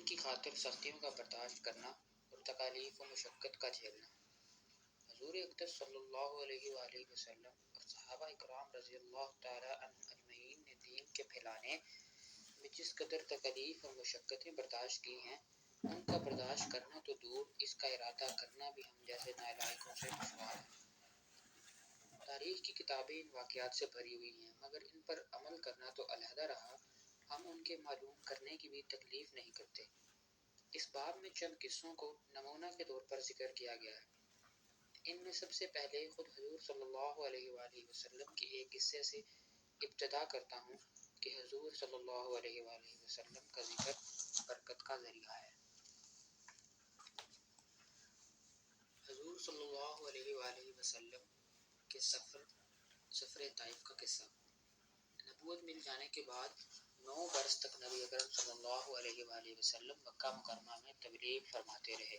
دین کی خاطر سختیوں کا برداشت کرنا اور تکالیف و مشقت کا جھیلنا۔ حضور اقدس صلی اللہ علیہ وآلہ وسلم اور صحابہ اکرام رضی اللہ تعالیٰ عنہم اجمعین نے دین کے پھیلانے میں جس قدر تکالیف اور مشقتیں برداشت کی ہیں، ان کا برداشت کرنا تو دور، اس کا ارادہ کرنا بھی ہم جیسے نالائقوں سے دشوار ہے۔ تاریخ کی کتابیں ان واقعات سے بھری ہوئی ہیں، مگر ان پر عمل کرنا تو علیحدہ رہا، ہم ان کے معلوم کرنے کی بھی تکلیف نہیں کرتے۔ اس باب میں چند قصوں کو نمونہ کے طور پر ذکر کیا گیا ہے۔ ان میں سب سے پہلے خود حضور صلی اللہ علیہ وآلہ وسلم کے ایک قصے سے ابتدا کرتا ہوں کہ حضور صلی اللہ علیہ وآلہ وسلم کا ذکر برکت کا ذریعہ ہے۔ حضور صلی اللہ علیہ وآلہ وسلم کے سفر طائف کا قصہ۔ نبوت مل جانے کے بعد 9 برس تک نبی اکرم صلی اللہ علیہ وآلہ وسلم مکہ مکرمہ میں تبلیغ فرماتے رہے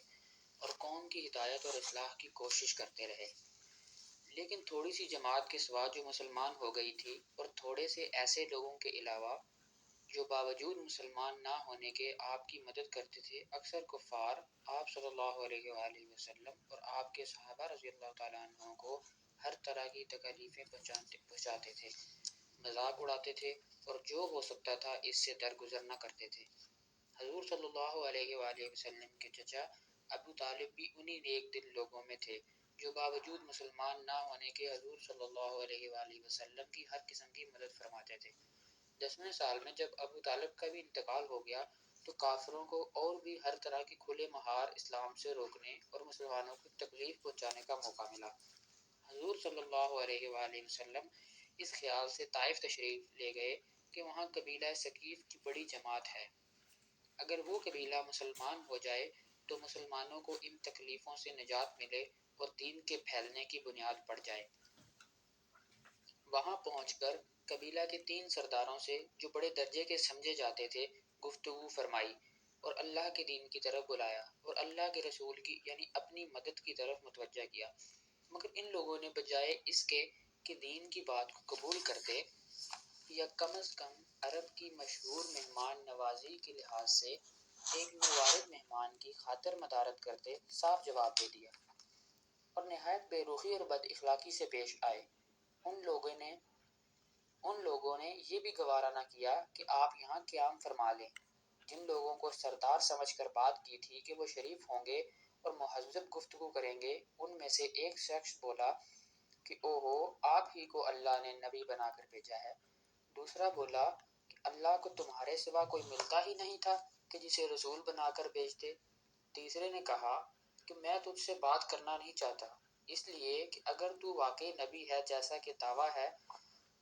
اور قوم کی ہدایت اور اصلاح کی کوشش کرتے رہے، لیکن تھوڑی سی جماعت کے سوا جو مسلمان ہو گئی تھی اور تھوڑے سے ایسے لوگوں کے علاوہ جو باوجود مسلمان نہ ہونے کے آپ کی مدد کرتے تھے، اکثر کفار آپ صلی اللہ علیہ وآلہ وسلم اور آپ کے صحابہ رضی اللہ تعالیٰ عنہ کو ہر طرح کی تکالیفیں پہنچاتے تھے، مذاق اڑاتے تھے اور جو ہو سکتا تھا اس سے درگزر نہ کرتے تھے۔ حضور صلی اللہ علیہ وآلہ وسلم کے چچا ابو طالب بھی انہی نیک دل لوگوں میں تھے جو باوجود مسلمان نہ ہونے کے حضور صلی اللہ علیہ وآلہ وسلم کی ہر قسم کی مدد فرماتے تھے۔ 10ویں سال میں جب ابو طالب کا بھی انتقال ہو گیا تو کافروں کو اور بھی ہر طرح کی کھلے مہار اسلام سے روکنے اور مسلمانوں کو تکلیف پہنچانے کا موقع ملا۔ حضور صلی اللہ علیہ وآلہ وسلم اس خیال سے طائف تشریف لے گئے کہ وہاں قبیلہ ثقیف کی بڑی جماعت ہے، اگر وہ قبیلہ مسلمان ہو جائے تو مسلمانوں کو ان تکلیفوں سے نجات ملے اور دین کے پھیلنے کی بنیاد پڑ جائے۔ وہاں پہنچ کر قبیلہ کے 3 سرداروں سے جو بڑے درجے کے سمجھے جاتے تھے گفتگو فرمائی اور اللہ کے دین کی طرف بلایا اور اللہ کے رسول کی یعنی اپنی مدد کی طرف متوجہ کیا، مگر ان لوگوں نے بجائے اس کے کہ دین کی بات کو قبول کرتے یا کم از کم عرب کی مشہور مہمان نوازی کے لحاظ سے ایک نوارد مہمان کی خاطر مدارت کرتے، صاف جواب دے دیا اور نہایت بے رخی اور بد اخلاقی سے پیش آئے۔ ان لوگوں نے یہ بھی گوارا نہ کیا کہ آپ یہاں قیام فرما لیں۔ جن لوگوں کو سردار سمجھ کر بات کی تھی کہ وہ شریف ہوں گے اور مہذب گفتگو کریں گے، ان میں سے ایک شخص بولا کہ اوہو، آپ ہی کو اللہ نے نبی بنا کر بھیجا ہے۔ دوسرا بولا کہ اللہ کو تمہارے سوا کوئی ملتا ہی نہیں تھا کہ جسے رسول بنا کر بھیجتے۔ تیسرے نے کہا کہ میں تجھ سے بات کرنا نہیں چاہتا، اس لیے کہ اگر تو واقعی نبی ہے جیسا کہ دعویٰ ہے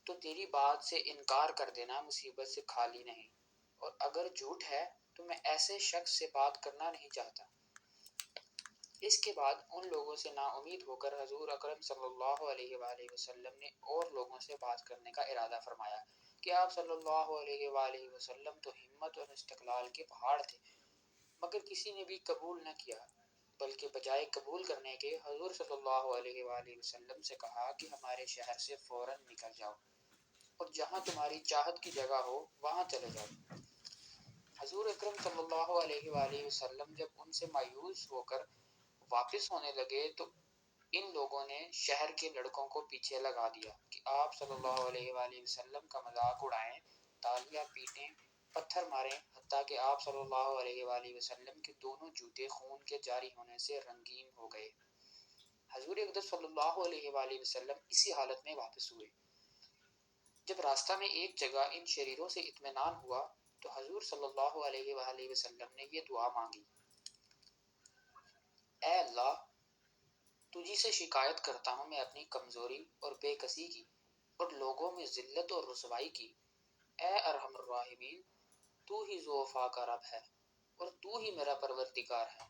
تو تیری بات سے انکار کر دینا مصیبت سے خالی نہیں، اور اگر جھوٹ ہے تو میں ایسے شخص سے بات کرنا نہیں چاہتا۔ اس کے بعد ان لوگوں سے نا امید ہو کر حضور اکرم صلی اللہ علیہ وآلہ وسلم نے اور لوگوں سے بات کرنے کا ارادہ فرمایا کہ آپ صلی اللہ علیہ وآلہ وسلم تو ہمت اور استقلال کے پہاڑ تھے، مگر کسی نے بھی قبول نہ کیا، بلکہ بجائے قبول کرنے کے حضور صلی اللہ علیہ وآلہ وسلم سے کہا کہ ہمارے شہر سے فوراً نکل جاؤ اور جہاں تمہاری چاہت کی جگہ ہو وہاں چلے جاؤ۔ حضور اکرم صلی اللہ علیہ وآلہ وسلم جب ان سے مایوس ہو کر واپس ہونے لگے تو ان لوگوں نے شہر کے لڑکوں کو پیچھے لگا دیا کہ آپ صلی اللہ علیہ وآلہ وسلم کا مذاق اڑائیں، تالیاں پیٹیں، پتھر ماریں، حتیٰ کہ آپ صلی اللہ علیہ وآلہ وسلم کے دونوں جوتے خون کے جاری ہونے سے رنگین ہو گئے۔ حضور اقدس صلی اللہ علیہ وآلہ وسلم اسی حالت میں واپس ہوئے۔ جب راستہ میں ایک جگہ ان شریروں سے اطمینان ہوا تو حضور صلی اللہ علیہ وآلہ وسلم نے یہ دعا مانگی: اے اللہ، تجھی سے شکایت کرتا ہوں میں اپنی کمزوری اور بے کسی کی اور لوگوں میں ذلت اور رسوائی کی۔ اے ارحم الراحمین، تو ہی ذو وفا کا رب ہے اور تو ہی میرا پروردگار ہے۔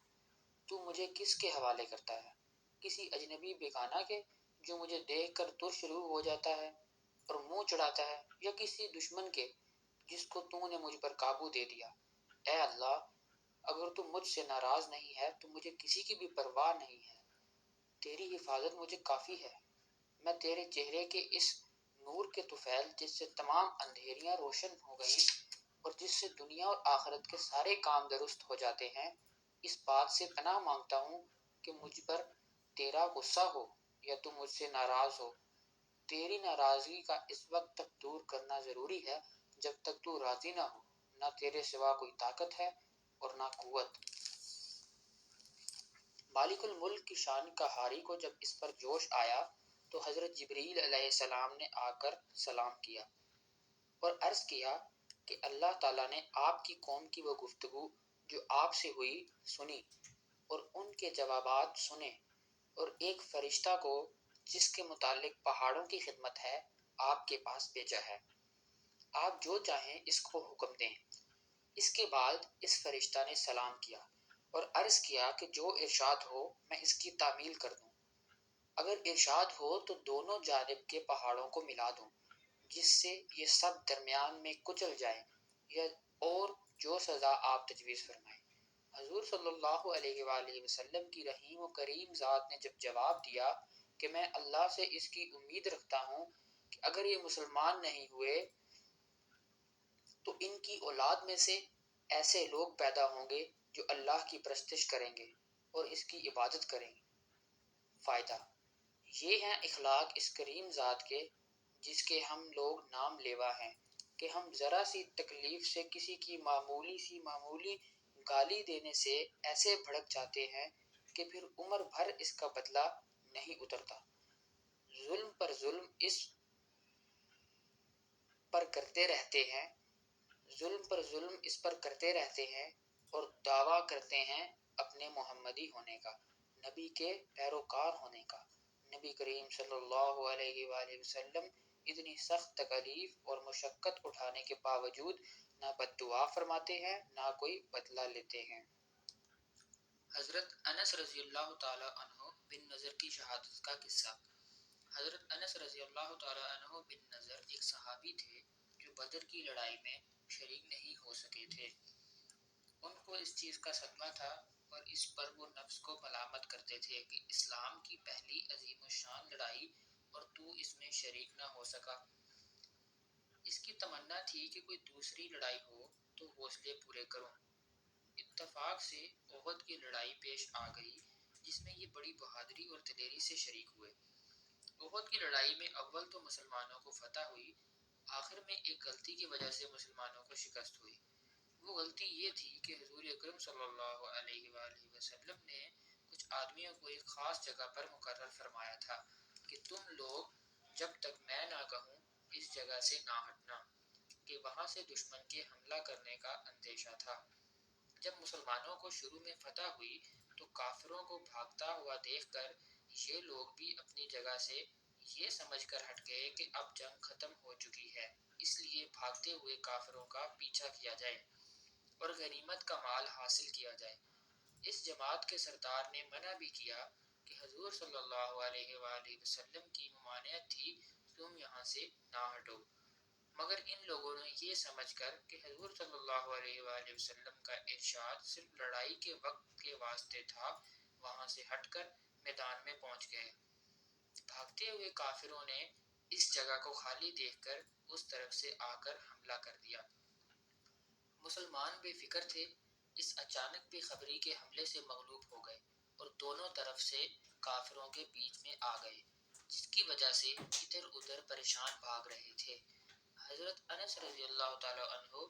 تو مجھے کس کے حوالے کرتا ہے؟ کسی اجنبی بیگانہ کے جو مجھے دیکھ کر ترش روح ہو جاتا ہے اور منہ چڑھاتا ہے، یا کسی دشمن کے جس کو تو نے مجھ پر قابو دے دیا؟ اے اللہ، اگر تو مجھ سے ناراض نہیں ہے تو مجھے کسی کی بھی پرواہ نہیں ہے، تیری حفاظت مجھے کافی ہے۔ میں تیرے چہرے کے اس نور کے طفیل جس سے تمام اندھیریاں روشن ہو گئیں اور جس سے دنیا اور آخرت کے سارے کام درست ہو جاتے ہیں، اس بات سے پناہ مانگتا ہوں کہ مجھ پر تیرا غصہ ہو یا تو مجھ سے ناراض ہو۔ تیری ناراضگی کا اس وقت تک دور کرنا ضروری ہے جب تک تو راضی نہ ہو۔ نہ تیرے سوا کوئی طاقت ہے اور نہ قوت۔ مالک الملک کی شان قہاری کو جب اس پر جوش آیا تو حضرت جبریل علیہ السلام نے آ کر سلام کیا اور عرض کیا کہ اللہ تعالیٰ نے آپ کی قوم کی وہ گفتگو جو آپ سے ہوئی سنی اور ان کے جوابات سنے، اور ایک فرشتہ کو جس کے متعلق پہاڑوں کی خدمت ہے آپ کے پاس بھیجا ہے۔ آپ جو چاہیں اس کو حکم دیں۔ اس کے بعد اس فرشتہ نے سلام کیا اور عرض کیا کہ جو ارشاد ہو میں اس کی تعمیل کر دوں۔ اگر ارشاد ہو تو دونوں جانب کے پہاڑوں کو ملا دوں جس سے یہ سب درمیان میں کچل جائیں، یا اور جو سزا آپ تجویز فرمائیں۔ حضور صلی اللہ علیہ وآلہ وسلم کی رحیم و کریم ذات نے جب جواب دیا کہ میں اللہ سے اس کی امید رکھتا ہوں کہ اگر یہ مسلمان نہیں ہوئے تو ان کی اولاد میں سے ایسے لوگ پیدا ہوں گے جو اللہ کی پرستش کریں گے اور اس کی عبادت کریں گے۔ فائدہ: یہ ہیں اخلاق اس کریم ذات کے جس کے ہم لوگ نام لیوا ہیں کہ ہم ذرا سی تکلیف سے کسی کی معمولی گالی دینے سے ایسے بھڑک جاتے ہیں کہ پھر عمر بھر اس کا بدلہ نہیں اترتا۔ ظلم پر ظلم اس پر کرتے رہتے ہیں اور دعویٰ کرتے ہیں اپنے محمدی ہونے کا، نبی کے پیروکار ہونے کا۔ نبی کریم صلی اللہ علیہ وآلہ وسلم اتنی سخت تکالیف اور مشقت اٹھانے کے باوجود نہ بد دعا فرماتے ہیں نہ کوئی بدلہ لیتے ہیں۔ حضرت انس رضی اللہ تعالی عنہ بن نضر کی شہادت کا قصہ۔ حضرت انس رضی اللہ تعالی عنہ بن نضر ایک صحابی تھے جو بدر کی لڑائی میں شریک نہیں ہو سکے تھے۔ ان کو اس چیز کا صدمہ تھا اور اس پر وہ نفس کو ملامت کرتے تھے کہ اسلام کی پہلی عظیم الشان لڑائی اور تو اس میں شریک نہ ہو سکا۔ اس کی تمنا تھی کہ کوئی دوسری لڑائی ہو تو حوصلے پورے کروں۔ اتفاق سے احد کی لڑائی پیش آ گئی جس میں یہ بڑی بہادری اور دلیری سے شریک ہوئے۔ احد کی لڑائی میں اول تو مسلمانوں کو فتح ہوئی، آخر میں ایک غلطی کی وجہ سے مسلمانوں کو شکست ہوئی۔ وہ غلطی یہ تھی کہ حضور اکرم صلی اللہ علیہ وآلہ وسلم نے کچھ آدمیوں کو ایک خاص جگہ پر مقرر فرمایا تھا کہ تم لوگ جب تک میں نہ کہوں اس جگہ سے نہ ہٹنا، کہ وہاں سے دشمن کے حملہ کرنے کا اندیشہ تھا۔ جب مسلمانوں کو شروع میں فتح ہوئی تو کافروں کو بھاگتا ہوا دیکھ کر یہ لوگ بھی اپنی جگہ سے یہ سمجھ کر ہٹ گئے کہ اب جنگ ختم ہو چکی ہے، اس لیے بھاگتے ہوئے کافروں کا پیچھا کیا جائے اور غنیمت کا مال حاصل کیا جائے۔ اس جماعت کے سردار نے منع بھی کیا کہ حضور صلی اللہ علیہ وآلہ وسلم کی ممانعت تھی، تم یہاں سے نہ ہٹو، مگر ان لوگوں نے یہ سمجھ کر کہ حضور صلی اللہ علیہ وآلہ وسلم کا ارشاد صرف لڑائی کے وقت کے واسطے تھا، وہاں سے ہٹ کر میدان میں پہنچ گئے۔ بھاگتے ہوئے کافروں نے اس جگہ کو خالی دیکھ کر اس طرف سے آ کر حملہ کر دیا۔ مسلمان بے فکر تھے، اس اچانک بے خبری کے حملے سے مغلوب ہو گئے اور دونوں طرف سے کافروں کے بیچ میں آ گئے، جس کی وجہ سے ادھر ادھر پریشان بھاگ رہے تھے۔ حضرت انس رضی اللہ تعالی عنہ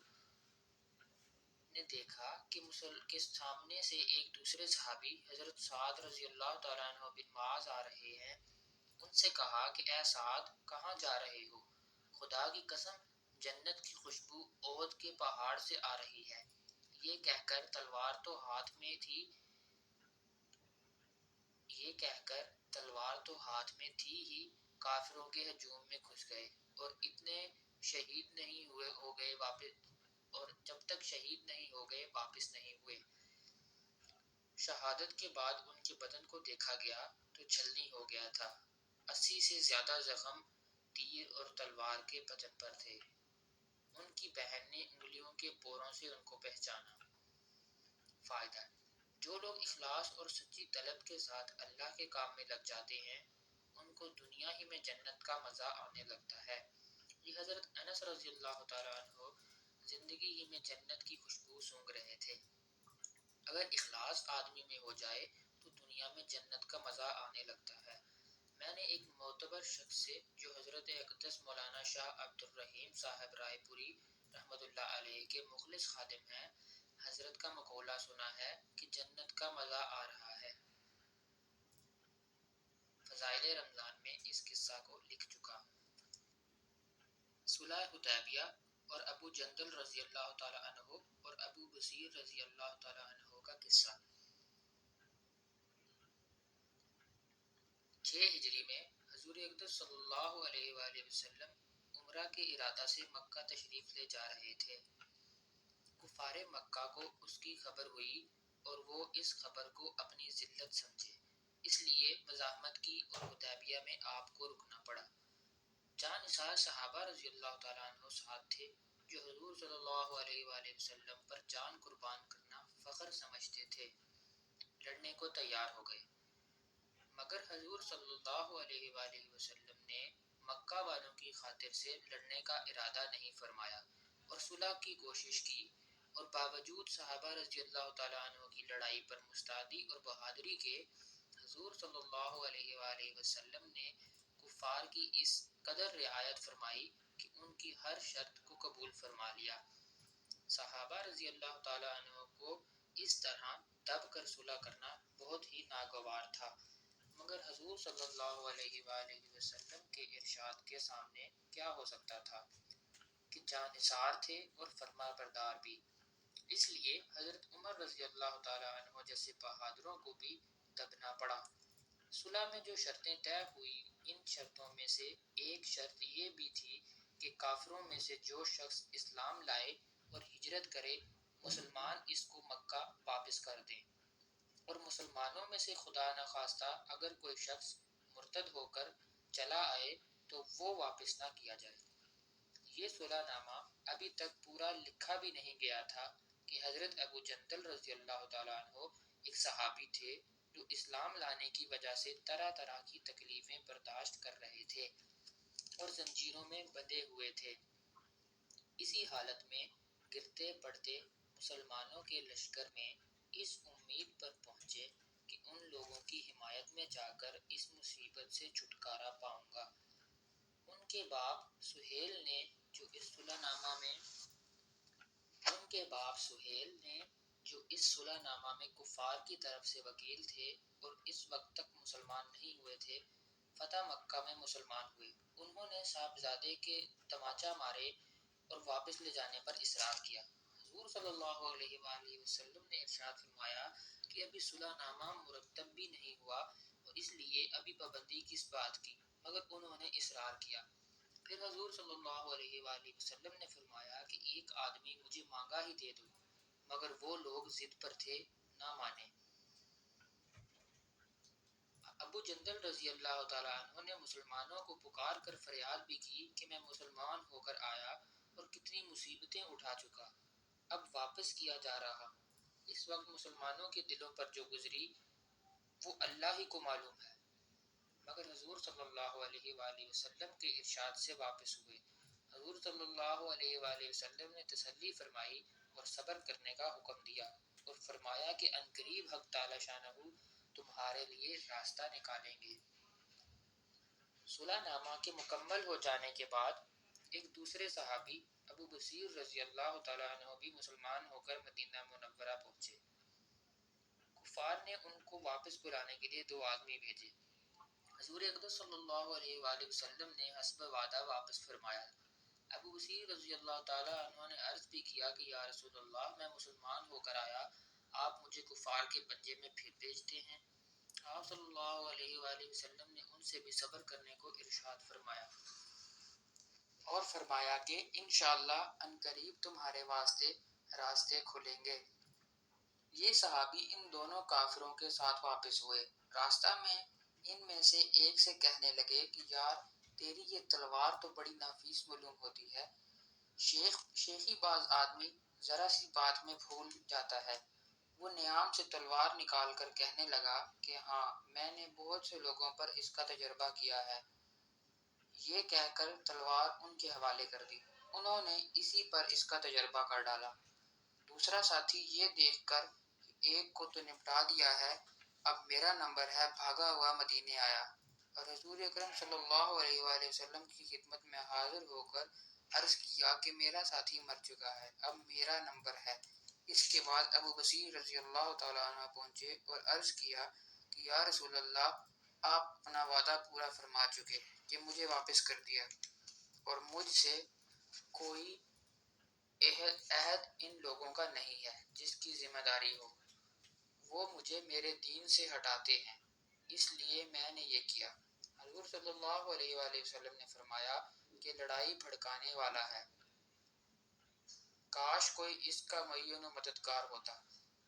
نے دیکھا کہ سامنے سے ایک دوسرے صحابی حضرت سعد رضی اللہ تعالی عنہ بن معاذ آ رہے ہیں۔ ان سے کہا کہ اے سعد، کہاں جا رہے ہو؟ خدا کی قسم، جنت کی خوشبو احد کے پہاڑ سے آ رہی ہے۔ یہ کہہ کر تلوار تو ہاتھ میں تھی ہی کافروں کے ہجوم میں گھس گئے اور جب تک شہید نہیں ہو گئے واپس نہیں ہوئے۔ شہادت کے بعد ان کے بدن کو دیکھا گیا تو چھلنی ہو گیا تھا۔ 80 سے زیادہ زخم تیر اور تلوار کے بدن پر تھے۔ ان کی بہن نے انگلیوں کے پوروں سے ان کو پہچانا۔ فائدہ: جو لوگ اخلاص اور سچی طلب کے ساتھ اللہ کے کام میں لگ جاتے ہیں ان کو دنیا ہی میں جنت کا مزہ آنے لگتا ہے۔ یہ حضرت انس رضی اللہ تعالی عنہ زندگی ہی میں جنت کی خوشبو سونگھ رہے تھے۔ اگر اخلاص آدمی میں ہو جائے تو دنیا میں جنت کا مزہ آنے لگتا ہے۔ میں نے ایک معتبر شخص سے، جو حضرت اقدس مولانا شاہ عبد الرحیم صاحب رائے پوری رحمۃ اللہ علیہ کے مخلص خادم ہیں، حضرت کا مقولہ سنا ہے کہ جنت کا مزہ آ رہا ہے۔ فضائل رمضان میں اس قصہ کو لکھ چکا ہوں۔ صلح حدیبیہ اور ابو جندل رضی اللہ تعالی عنہ اور ابو بصیر رضی اللہ تعالی عنہ کا قصہ۔ 6 ہجری میں حضور اقدس صلی اللہ علیہ وآلہ وسلم عمرہ کے ارادہ سے مکہ تشریف لے جا رہے تھے۔ کفار مکہ کو اس کی خبر ہوئی اور وہ اس خبر کو اپنی ذلت سمجھے، اس لیے مزاحمت کی اور حدیبیہ میں آپ کو رکنا پڑا۔ جان نثار صحابہ رضی اللہ تعالیٰ عنہ ساتھ تھے، جو حضور صلی اللہ علیہ وآلہ وسلم پر جان قربان کرنا فخر سمجھتے تھے، لڑنے کو تیار ہو گئے۔ مگر حضور صلی اللہ علیہ وآلہ وسلم نے مکہ والوں کی خاطر سے لڑنے کا ارادہ نہیں فرمایا اور صلح کی کوشش کی، اور باوجود صحابہ رضی اللہ تعالیٰ عنہ کی لڑائی پر مستعدی اور بہادری کے، حضور صلی اللہ علیہ وآلہ وسلم نے کفار کی اس قدر رعایت فرمائی کہ ان کی ہر شرط کو قبول فرما لیا۔ صحابہ رضی اللہ تعالیٰ عنہ کو اس طرح دب کر صلح کرنا بہت ہی ناگوار تھا، مگر حضور صلی اللہ علیہ وآلہ وسلم کے ارشاد کے سامنے کیا ہو سکتا تھا کہ جاں نثار تھے اور فرما بردار بھی۔ اس لیے حضرت عمر رضی اللہ تعالیٰ عنہ جیسے بہادروں کو بھی دبنا پڑا۔ صلح میں جو شرطیں طے ہوئی، ان شرطوں میں سے ایک شرط یہ بھی تھی کہ کافروں میں سے جو شخص اسلام لائے اور ہجرت کرے، مسلمان اس کو مکہ واپس کر دیں، اور مسلمانوں میں سے خدا نخواستہ اگر کوئی شخص مرتد ہو کر چلا آئے تو وہ واپس نہ کیا جائے۔ یہ صلح نامہ ابھی تک پورا لکھا بھی نہیں گیا تھا کہ حضرت ابو جندل رضی اللہ تعالیٰ عنہ ایک صحابی تھے جو اسلام لانے کی وجہ سے طرح طرح کی تکلیفیں برداشت کر رہے تھے اور زنجیروں میں بندھے ہوئے تھے۔ اسی حالت میں گرتے پڑتے مسلمانوں کے لشکر میں اس امید پر پہنچے کہ ان لوگوں کی حمایت میں جا کر اس مصیبت سے چھٹکارا پاؤں گا۔ ان کے باپ سہیل نے جو اس صلح نامہ میں کفار کی طرف سے وکیل تھے اور اس وقت تک مسلمان نہیں ہوئے تھے، فتح مکہ میں مسلمان ہوئے۔ انہوں نے صاحبزادے کے تماچا مارے اور واپس لے جانے پر اصرار کیا۔ حضور صلی اللہ علیہ وآلہ وسلم نے ارشاد فرمایا کہ ابھی صلح نامہ مرتب بھی نہیں ہوا اور اس لیے ابھی پابندی کس بات کی، مگر انہوں نے اصرار کیا۔ پھر حضور صلی اللہ علیہ وآلہ وسلم نے فرمایا کہ ایک آدمی مجھے مانگا ہی دے دو، مگر وہ لوگ ضد پر تھے، نہ مانے۔ ابو جندل رضی اللہ تعالیٰ عنہ نے مسلمانوں کو پکار کر فریاد بھی کی کہ میں مسلمان ہو کر آیا اور کتنی مصیبتیں اٹھا چکا، اب واپس کیا جا رہا ہوں۔ اس وقت مسلمانوں کے دلوں پر جو گزری وہ اللہ ہی کو معلوم ہے، مگر حضور صلی اللہ علیہ وآلہ وسلم کے ارشاد سے واپس ہوئے۔ حضور صلی اللہ علیہ وآلہ وسلم نے تسلی فرمائی اور صبر کرنے کا حکم دیا اور فرمایا کہ عنقریب حق تعالی شانہ تمہارے لیے راستہ نکالیں گے۔ صلح نامہ کے مکمل ہو جانے کے بعد ایک دوسرے صحابی ابو بصیر رضی اللہ تعالیٰ عنہ بھی مسلمان ہو کر مدینہ منورہ پہنچے۔ کفار نے ان کو واپس بلانے کے لیے 2 آدمی بھیجے۔ حضور اقدس صلی اللہ علیہ وآلہ وسلم نے حسب وعدہ واپس فرمایا۔ ابو بصیر رضی اللہ تعالیٰ عنہ نے عرض بھی کیا کہ یا رسول اللہ، میں مسلمان ہو کر آیا، آپ مجھے کفار کے پنجے میں پھر بھیجتے ہیں؟ آپ صلی اللہ علیہ وآلہ وسلم نے ان سے بھی صبر کرنے کو ارشاد فرمایا اور فرمایا کہ انشاءاللہ عنقریب تمہارے واسطے راستے کھلیں گے۔ یہ صحابی ان دونوں کافروں کے ساتھ واپس ہوئے۔ راستہ میں ان میں سے ایک سے کہنے لگے کہ یار، تیری یہ تلوار تو بڑی نافیس معلوم ہوتی ہے۔ شیخی باز آدمی ذرا سی بات میں پھول جاتا ہے۔ وہ نیام سے تلوار نکال کر کہنے لگا کہ ہاں، میں نے بہت سے لوگوں پر اس کا تجربہ کیا ہے۔ یہ کہہ کر تلوار ان کے حوالے کر دی۔ انہوں نے اسی پر اس کا تجربہ کر ڈالا۔ دوسرا ساتھی یہ دیکھ کر کہ ایک کو تو نپٹا دیا ہے، اب میرا نمبر ہے، بھاگا ہوا مدینے آیا اور حضور اکرم صلی اللہ علیہ وآلہ وسلم کی خدمت میں حاضر ہو کر عرض کیا کہ میرا ساتھی مر چکا ہے، اب میرا نمبر ہے۔ اس کے بعد ابو بصیر رضی اللہ تعالیٰ عنہ پہنچے اور عرض کیا کہ یا رسول اللہ، آپ اپنا وعدہ پورا فرما چکے کہ مجھے واپس کر دیا، اور مجھ سے کوئی عہد ان لوگوں کا نہیں ہے جس کی ذمہ داری ہو، وہ مجھے میرے دین سے ہٹاتے ہیں، اس لیے میں نے یہ کیا۔ حضور صلی اللہ علیہ وآلہ وسلم نے فرمایا کہ لڑائی بھڑکانے والا ہے، کاش کوئی اس کا معین و مددگار ہوتا۔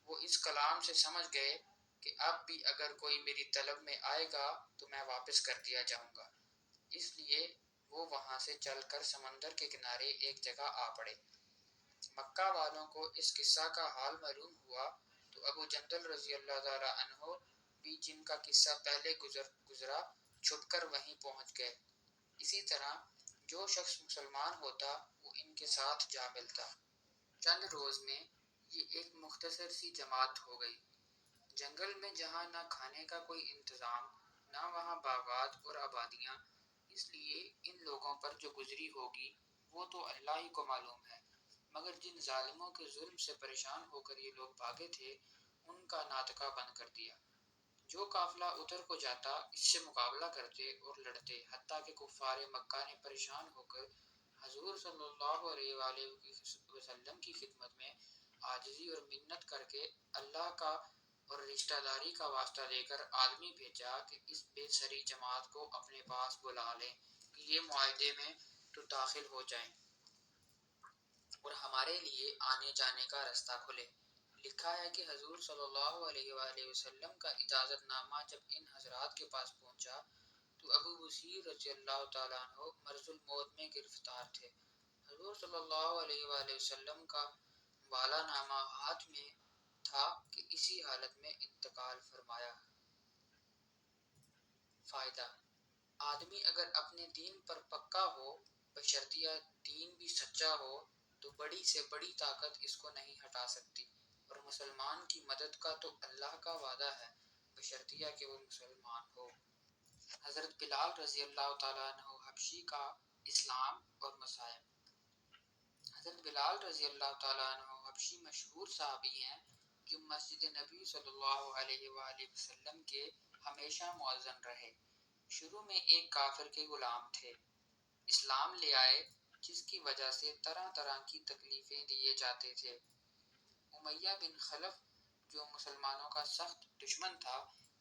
وہ اس کلام سے سمجھ گئے کہ اب بھی اگر کوئی میری طلب میں آئے گا تو میں واپس کر دیا جاؤں گا، اس لیے وہ وہاں سے چل کر سمندر کے کنارے ایک جگہ آ پڑے۔ مکہ والوں کو اس قصہ کا حال معلوم ہوا تو ابو جندل رضی اللہ تعالیٰ عنہ بھی، جن کا قصہ پہلے گزرا، چھپ کر وہیں پہنچ گئے۔ اسی طرح جو شخص مسلمان ہوتا وہ ان کے ساتھ جا ملتا۔ چند روز میں یہ ایک مختصر سی جماعت ہو گئی۔ جنگل میں جہاں نہ کھانے کا کوئی انتظام، نہ وہاں باغات اور آبادیاں، اس لیے ان لوگوں پر جو گزری ہوگی وہ تو اللہ ہی کو معلوم ہے، مگر جن ظالموں کے ظلم سے پریشان ہو کر یہ لوگ بھاگے تھے ان کا ناطقہ بند کر دیا۔ جو قافلہ ادھر کو جاتا اس سے مقابلہ کرتے اور لڑتے، حتیٰ کہ کفار مکہ نے پریشان ہو کر حضور صلی اللہ علیہ وآلہ وسلم کی خدمت میں عاجزی اور منت کر کے اللہ کا اور رشتہ داری کا واسطہ دے کر آدمی بھیجا کہ اس بے سری جماعت کو اپنے پاس بلا لیں کہ یہ معاہدے میں تو داخل ہو جائیں اور ہمارے لیے آنے جانے کا رستہ کھلے۔ لکھا ہے کہ حضور صلی اللہ علیہ وآلہ وسلم کا اجازت نامہ جب ان حضرات کے پاس پہنچا تو ابو بصیر رضی اللہ تعالیٰ عنہ مرض الموت میں گرفتار تھے۔ حضور صلی اللہ علیہ وآلہ وسلم کا والا نامہ ہاتھ میں تھا کہ اسی حالت میں انتقال فرمایا۔ فائدہ: آدمی اگر اپنے دین پر پکا ہو، بشرطیہ دین بھی سچا ہو، تو بڑی سے بڑی طاقت اس کو نہیں ہٹا سکتی، اور مسلمان کی مدد کا تو اللہ کا وعدہ ہے، بشرطیہ کہ وہ مسلمان ہو۔ حضرت بلال رضی اللہ تعالیٰ عنہ حبشی کا اسلام اور مصائب۔ حضرت بلال رضی اللہ تعالیٰ عنہ حبشی مشہور صحابی ہیں جو مسجد نبی صلی اللہ علیہ وآلہ وسلم کے ہمیشہ مؤذن رہے۔ شروع میں ایک کافر کے غلام تھے، اسلام لے آئے، جس کی وجہ سے طرح طرح کی تکلیفیں دیے جاتے تھے۔ امیہ بن خلف جو مسلمانوں کا سخت دشمن تھا،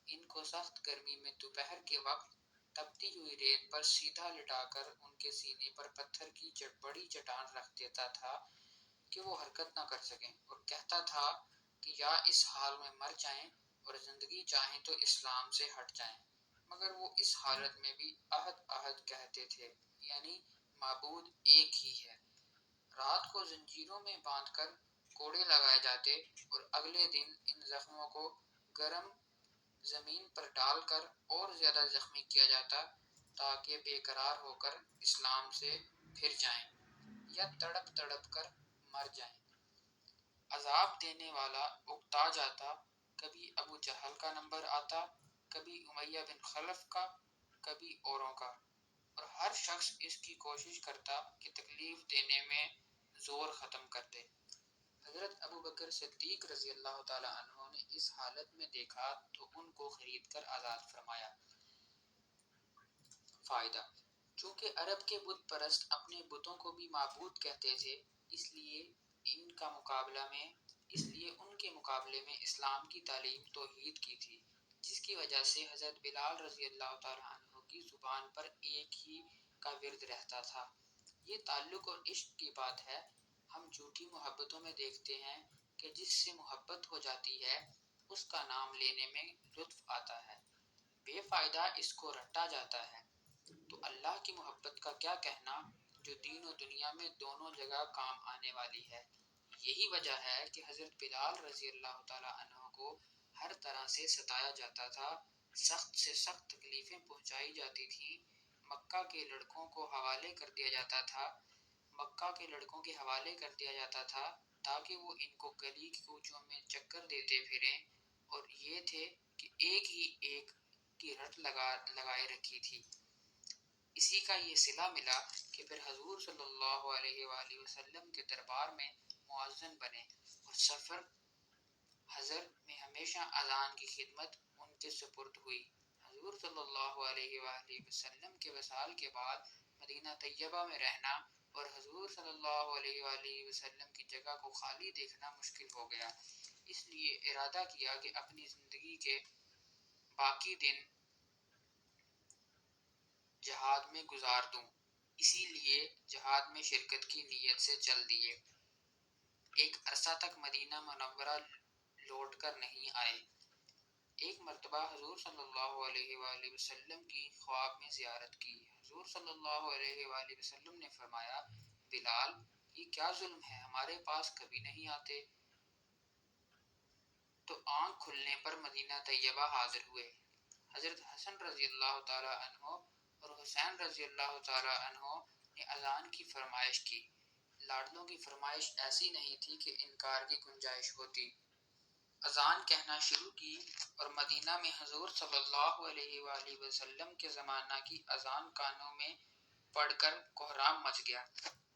ان کو سخت گرمی میں دوپہر کے وقت تپتی ہوئی ریت پر سیدھا لٹا کر ان کے سینے پر پتھر کی بڑی چٹان رکھ دیتا تھا کہ وہ حرکت نہ کر سکیں، اور کہتا تھا کہ یا اس حال میں مر جائیں اور زندگی چاہیں تو اسلام سے ہٹ جائیں، مگر وہ اس حالت میں بھی احد احد کہتے تھے، یعنی معبود ایک ہی ہے۔ رات کو زنجیروں میں باندھ کر کوڑے لگائے جاتے اور اگلے دن ان زخموں کو گرم زمین پر ڈال کر اور زیادہ زخمی کیا جاتا تاکہ بے قرار ہو کر اسلام سے پھر جائیں یا تڑپ تڑپ کر مر جائیں۔ عذاب دینے والا اکتا جاتا، کبھی ابو جہل کا نمبر آتا، کبھی امیہ بن خلف کا، کبھی اوروں کا، اور ہر شخص اس کی کوشش کرتا کہ تکلیف دینے میں زور ختم کر دے۔ حضرت ابو بکر صدیق رضی اللہ تعالیٰ عنہ نے اس حالت میں دیکھا تو ان کو خرید کر آزاد فرمایا۔ فائدہ: چونکہ عرب کے بت پرست اپنے بتوں کو بھی معبود کہتے تھے، اس لیے ان کے مقابلے میں اسلام کی تعلیم توحید کی تھی، جس کی وجہ سے حضرت بلال رضی اللہ تعالیٰ عنہ کی زبان پر ایک ہی کا ورد رہتا تھا۔ یہ تعلق اور عشق کی بات ہے۔ ہم جھوٹی محبتوں میں دیکھتے ہیں کہ جس سے محبت ہو جاتی ہے اس کا نام لینے میں لطف آتا ہے، بے فائدہ اس کو رٹا جاتا ہے، تو اللہ کی محبت کا کیا کہنا جو دین و دنیا میں دونوں جگہ کام آنے والی ہے۔ یہی وجہ ہے کہ حضرت بلال رضی اللہ تعالیٰ عنہ کو ہر طرح سے ستایا جاتا تھا، سخت سے سخت تکلیفیں پہنچائی جاتی تھیں، مکہ کے لڑکوں کو حوالے کر دیا جاتا تھا، مکہ کے لڑکوں کے حوالے کر دیا جاتا تھا تاکہ وہ ان کو گلی کی کوچوں میں چکر دیتے پھریں، اور یہ تھے کہ ایک ہی ایک کی رٹ لگائے رکھی تھی۔ اسی کا یہ صلہ ملا کہ پھر حضور صلی اللہ علیہ وآلہ وسلم کے دربار میں مؤذن بنے، اور سفر حضر میں ہمیشہ اذان کی خدمت ان کے سپرد ہوئی۔ حضور صلی اللہ علیہ وآلہ وسلم کے وصال کے بعد مدینہ طیبہ میں رہنا اور حضور صلی اللہ علیہ وآلہ وسلم کی جگہ کو خالی دیکھنا مشکل ہو گیا، اس لیے ارادہ کیا کہ اپنی زندگی کے باقی دن جہاد میں گزار دوں، اسی لیے جہاد میں شرکت کی نیت سے چل دیے۔ ایک عرصہ تک مدینہ منورہ لوٹ کر نہیں آئے۔ ایک مرتبہ حضور صلی اللہ علیہ وآلہ وسلم کی خواب میں زیارت کی۔ حضور صلی اللہ علیہ وآلہ وسلم نے فرمایا، بلال، یہ کیا ظلم ہے، ہمارے پاس کبھی نہیں آتے؟ تو آنکھ کھلنے پر مدینہ طیبہ حاضر ہوئے۔ حضرت حسن رضی اللہ تعالی عنہ اور حسین رضی اللہ تعالی عنہ نے اذان کی فرمائش کی۔ لاڈلوں کی فرمائش ایسی نہیں تھی کہ انکار کی گنجائش ہوتی۔ اذان کہنا شروع کی اور مدینہ میں حضور صلی اللہ علیہ وآلہ وسلم کے زمانہ کی اذان کانوں میں پڑھ کر کوہرام مچ گیا۔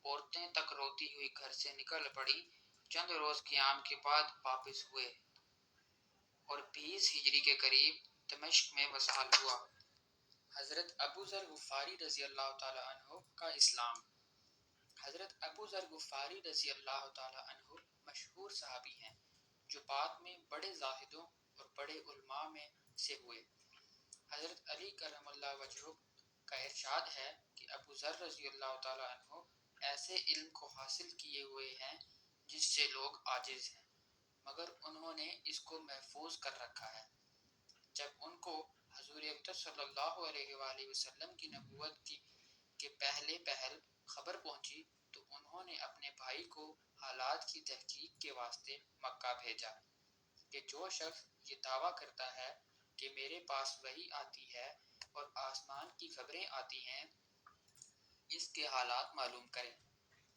عورتیں تک روتی ہوئی گھر سے نکل پڑیں۔ چند روز قیام کے بعد واپس ہوئے اور 20 ہجری کے قریب دمشق میں وصال ہوا۔ حضرت ابو ذر غفاری رضی اللہ تعالی عنہ کا اسلام۔ حضرت ابو ذر غفاری رضی اللہ تعالی عنہ مشہور صحابی ہیں جو بعد میں بڑے زاہدوں اور بڑے علماء میں سے ہوئے۔ حضرت علی کرم اللہ وجہہ کا ارشاد ہے کہ ابو ذر رضی اللہ تعالی عنہ ایسے علم کو حاصل کیے ہوئے ہیں جس سے لوگ عاجز ہیں، مگر انہوں نے اس کو محفوظ کر رکھا ہے۔ جب ان کو حضور اقدس صلی اللہ علیہ وآلہ وسلم کی نبوت کے پہلے پہل خبر پہنچی تو انہوں نے اپنے بھائی کو حالات کی تحقیق کے واسطے مکہ بھیجا کہ جو شخص یہ دعویٰ کرتا ہے کہ میرے پاس وحی آتی ہے اور آسمان کی خبریں آتی ہیں، اس کے حالات معلوم کریں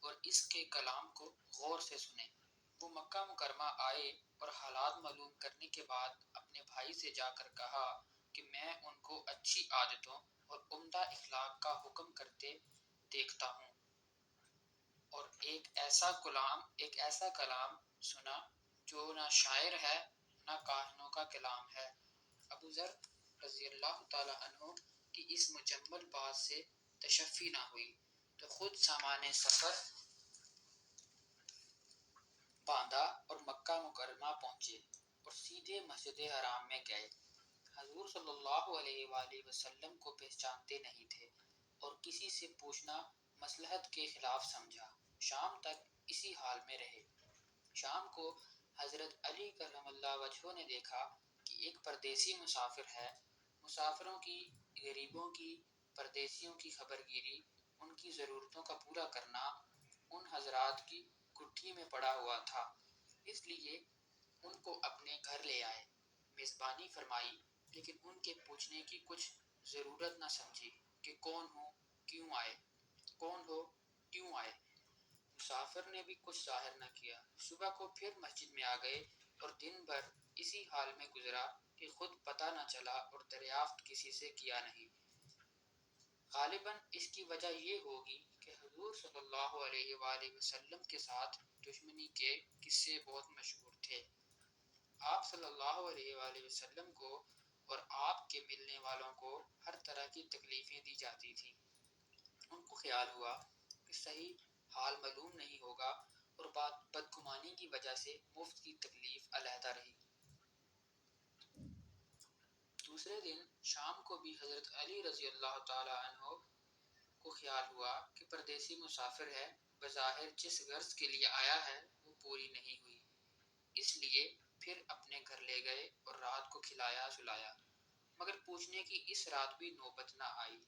اور اس کے کلام کو غور سے سنیں۔ وہ مکہ مکرمہ آئے اور حالات معلوم کرنے کے بعد اپنے بھائی سے جا کر کہا کہ میں ان کو اچھی عادتوں اور عمدہ اخلاق کا حکم کرتے دیکھتا ہوں، اور ایک ایسا کلام سنا جو نہ شاعر ہے نہ کاہنوں کا کلام ہے۔ ابو ذر رضی اللہ تعالی عنہ کی اس مجمل بات سے تشفی نہ ہوئی تو خود سامان سفر باندھا اور مکہ مکرمہ پہنچے اور سیدھے مسجد حرام میں گئے۔ حضور صلی اللہ علیہ وآلہ وسلم کو پہچانتے نہیں تھے اور کسی سے پوچھنا مصلحت کے خلاف سمجھا۔ شام تک اسی حال میں رہے۔ شام کو حضرت علی کرم اللہ وجہہ نے دیکھا کہ ایک پردیسی مسافر ہے۔ مسافروں کی، غریبوں کی، پردیسیوں کی خبرگیری، ان کی ضرورتوں کا پورا کرنا ان حضرات کی کٹھی میں پڑا ہوا تھا، اس لیے ان کو اپنے گھر لے آئے، میزبانی فرمائی، لیکن ان کے پوچھنے کی کچھ ضرورت نہ سمجھی کہ کون ہو کیوں آئے۔ مسافر نے بھی کچھ ظاہر نہ کیا۔ صبح کو پھر مسجد میں آ گئے اور دن بھر اسی حال میں گزرا کہ خود پتہ نہ چلا اور دریافت کسی سے کیا نہیں۔ غالباً اس کی وجہ یہ ہوگی کہ حضور صلی اللہ علیہ وآلہ وسلم کے ساتھ دشمنی کے قصے بہت مشہور تھے۔ آپ صلی اللہ علیہ وآلہ وسلم کو اور آپ کے ملنے والوں کو ہر طرح کی تکلیفیں دی جاتی تھیں۔ ان کو خیال ہوا کہ صحیح حال معلوم نہیں ہوگا اور بدگمانی کی وجہ سے مفت کی تکلیف علیحدہ رہی۔ دوسرے دن شام کو بھی حضرت علی رضی اللہ تعالی عنہ کو خیال ہوا کہ پردیسی مسافر ہے، بظاہر جس غرض کے لیے آیا ہے وہ پوری نہیں ہوئی، اس لیے پھر اپنے گھر لے گئے اور رات کو کھلایا سلایا، مگر پوچھنے کی اس رات بھی نوبت نہ آئی۔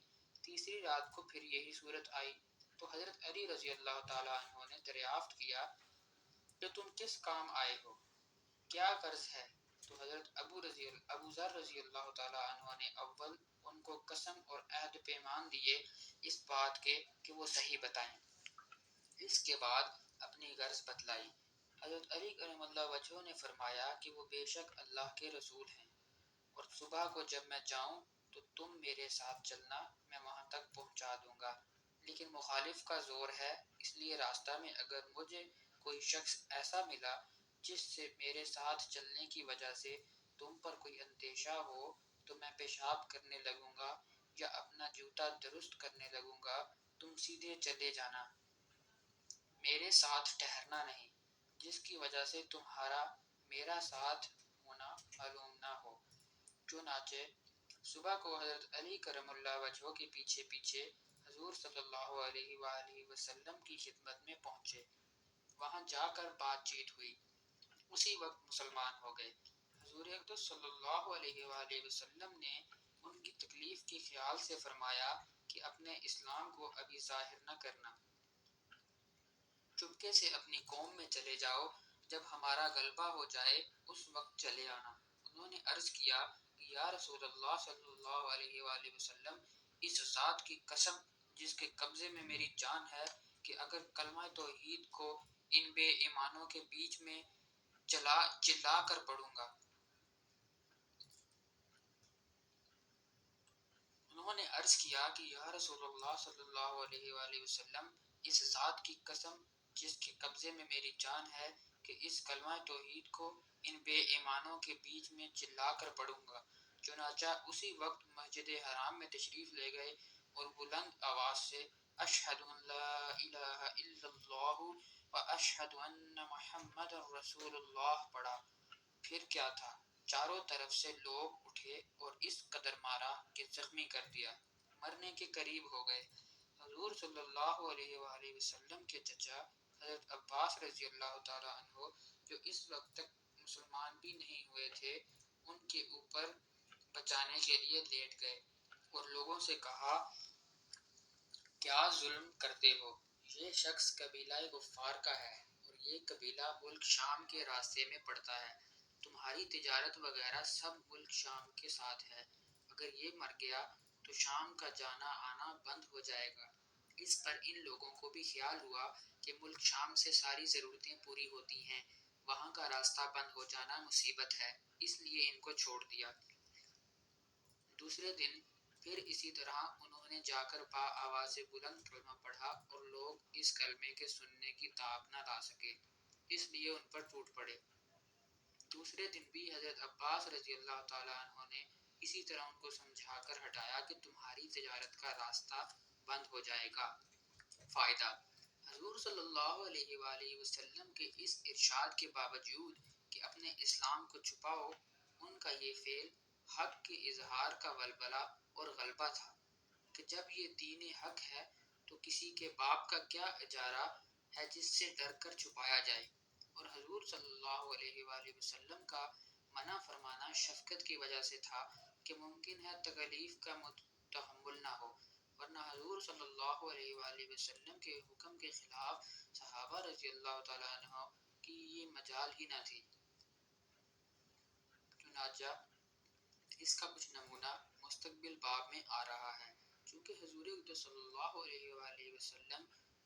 تیسری رات کو پھر یہی صورت آئی تو حضرت علی رضی اللہ تعالی عنہ نے دریافت کیا کہ تم کس کام آئے ہو، کیا غرض ہے؟ تو حضرت ابو ذر رضی اللہ تعالی عنہ نے اول ان کو قسم اور عہد پیمان دیے اس بات کے کہ وہ صحیح بتائیں۔ اس کے بعد اپنی غرض بتلائی۔ حضرت علی کرم اللہ وجہہ نے فرمایا کہ وہ بے شک اللہ کے رسول ہیں، اور صبح کو جب میں جاؤں تو تم میرے ساتھ چلنا، میں وہاں تک پہنچا دوں گا، لیکن مخالف کا زور ہے، اس لیے راستہ میں اگر مجھے کوئی شخص ایسا ملا جس سے میرے ساتھ چلنے کی وجہ سے تم پر کوئی اندیشہ ہو تو میں پیشاب کرنے لگوں گا یا اپنا جوتا درست کرنے لگوں گا، تم سیدھے چلے جانا، میرے ساتھ ٹھہرنا نہیں، جس کی وجہ سے تمہارا میرا ساتھ ہونا معلوم نہ ہو۔ چنانچہ صبح کو حضرت علی کرم اللہ وجہہ کے پیچھے پیچھے حضور صلی اللہ علیہ وآلہ وسلم کی خدمت میں پہنچے۔ وہاں جا کر بات چیت ہوئی، اسی وقت مسلمان ہو گئے۔ حضور اقدس صلی اللہ علیہ وآلہ وسلم نے ان کی تکلیف کے خیال سے فرمایا کہ اپنے اسلام کو ابھی ظاہر نہ کرنا، چپکے سے اپنی قوم میں چلے جاؤ، جب ہمارا غلبہ ہو جائے اس وقت چلے آنا۔ انہوں نے عرض کیا کہ یا رسول اللہ صلی اللہ علیہ وآلہ وسلم، اس ذات کی قسم جس کے قبضے میں میری جان ہے کہ اگر کلمہ توحید کو ان بے ایمانوں کے بیچ میں چلا کر پڑھوں گا۔ انہوں نے عرض کیا کہ یا رسول اللہ صلی اللہ علیہ وآلہ وسلم، اس ذات کی قسم جس کے قبضے میں میری جان ہے کہ اس کلمہ توحید کو ان بے ایمانوں کے بیچ میں چلا کر پڑھوں گا۔ چنانچہ اسی وقت مسجد حرام میں تشریف لے گئے اور بلند آواز سے اشہد ان لا الہ الا اللہ و اشہد ان محمد رسول اللہ پڑھا۔ پھر کیا تھا، چاروں طرف سے لوگ اٹھے اور اس قدر مارا کہ زخمی کر دیا، مرنے کے قریب ہو گئے۔ حضور صلی اللہ علیہ وآلہ وسلم کے چچا حضرت عباس رضی اللہ تعالی عنہ، جو اس وقت تک مسلمان بھی نہیں ہوئے تھے، ان کے اوپر بچانے کے لیے لیٹ گئے اور لوگوں سے کہا کیا ظلم کرتے ہو، یہ شخص قبیلہ غفار کا ہے اور یہ قبیلہ ملک شام کے راستے میں پڑتا ہے، تمہاری تجارت وغیرہ سب ملک شام کے ساتھ ہے، اگر یہ مر گیا تو شام کا جانا آنا بند ہو جائے گا۔ اس پر ان لوگوں کو بھی خیال ہوا کہ ملک شام سے ساری ضرورتیں پوری ہوتی ہیں، وہاں کا راستہ بند ہو جانا مصیبت ہے، اس لیے ان کو چھوڑ دیا۔ دوسرے دن پھر اسی طرح انہوں نے جا کر با آواز بلند کلمہ پڑھا اور لوگ اس کلمے کے سننے کی تاب نہ لا سکے، اس لیے ان پر ٹوٹ پڑے۔ دوسرے دن بھی حضرت عباس رضی اللہ تعالیٰ عنہ نے اسی طرح ان کو سمجھا کر ہٹایا کہ تمہاری تجارت کا راستہ بند ہو جائے گا۔ فائدہ: حضور صلی اللہ علیہ وآلہ وسلم کے اس ارشاد کے باوجود کہ اپنے اسلام کو چھپاؤ، ان کا یہ فعل حق کے اظہار کا ولولہ اور غلبہ تھا کہ جب یہ دین حق ہے تو کسی کے باپ کا کیا اجارہ ہے جس سے ڈر کر چھپایا جائے، اور حضور صلی اللہ علیہ وآلہ وسلم کا منع فرمانا شفقت کی وجہ سے تھا کہ ممکن ہے تکلیف کا تحمل نہ ہو، ورنہ حضور صلی اللہ علیہ وآلہ وسلم کے حکم کے خلاف صحابہ رضی اللہ تعالیٰ عنہ کی یہ مجال ہی نہ تھی۔ چنانچہ اس کا کچھ نمونہ مستقبل باب میں آ رہا ہے۔ چونکہ حضور اقدس صلی اللہ علیہ وآلہ وسلم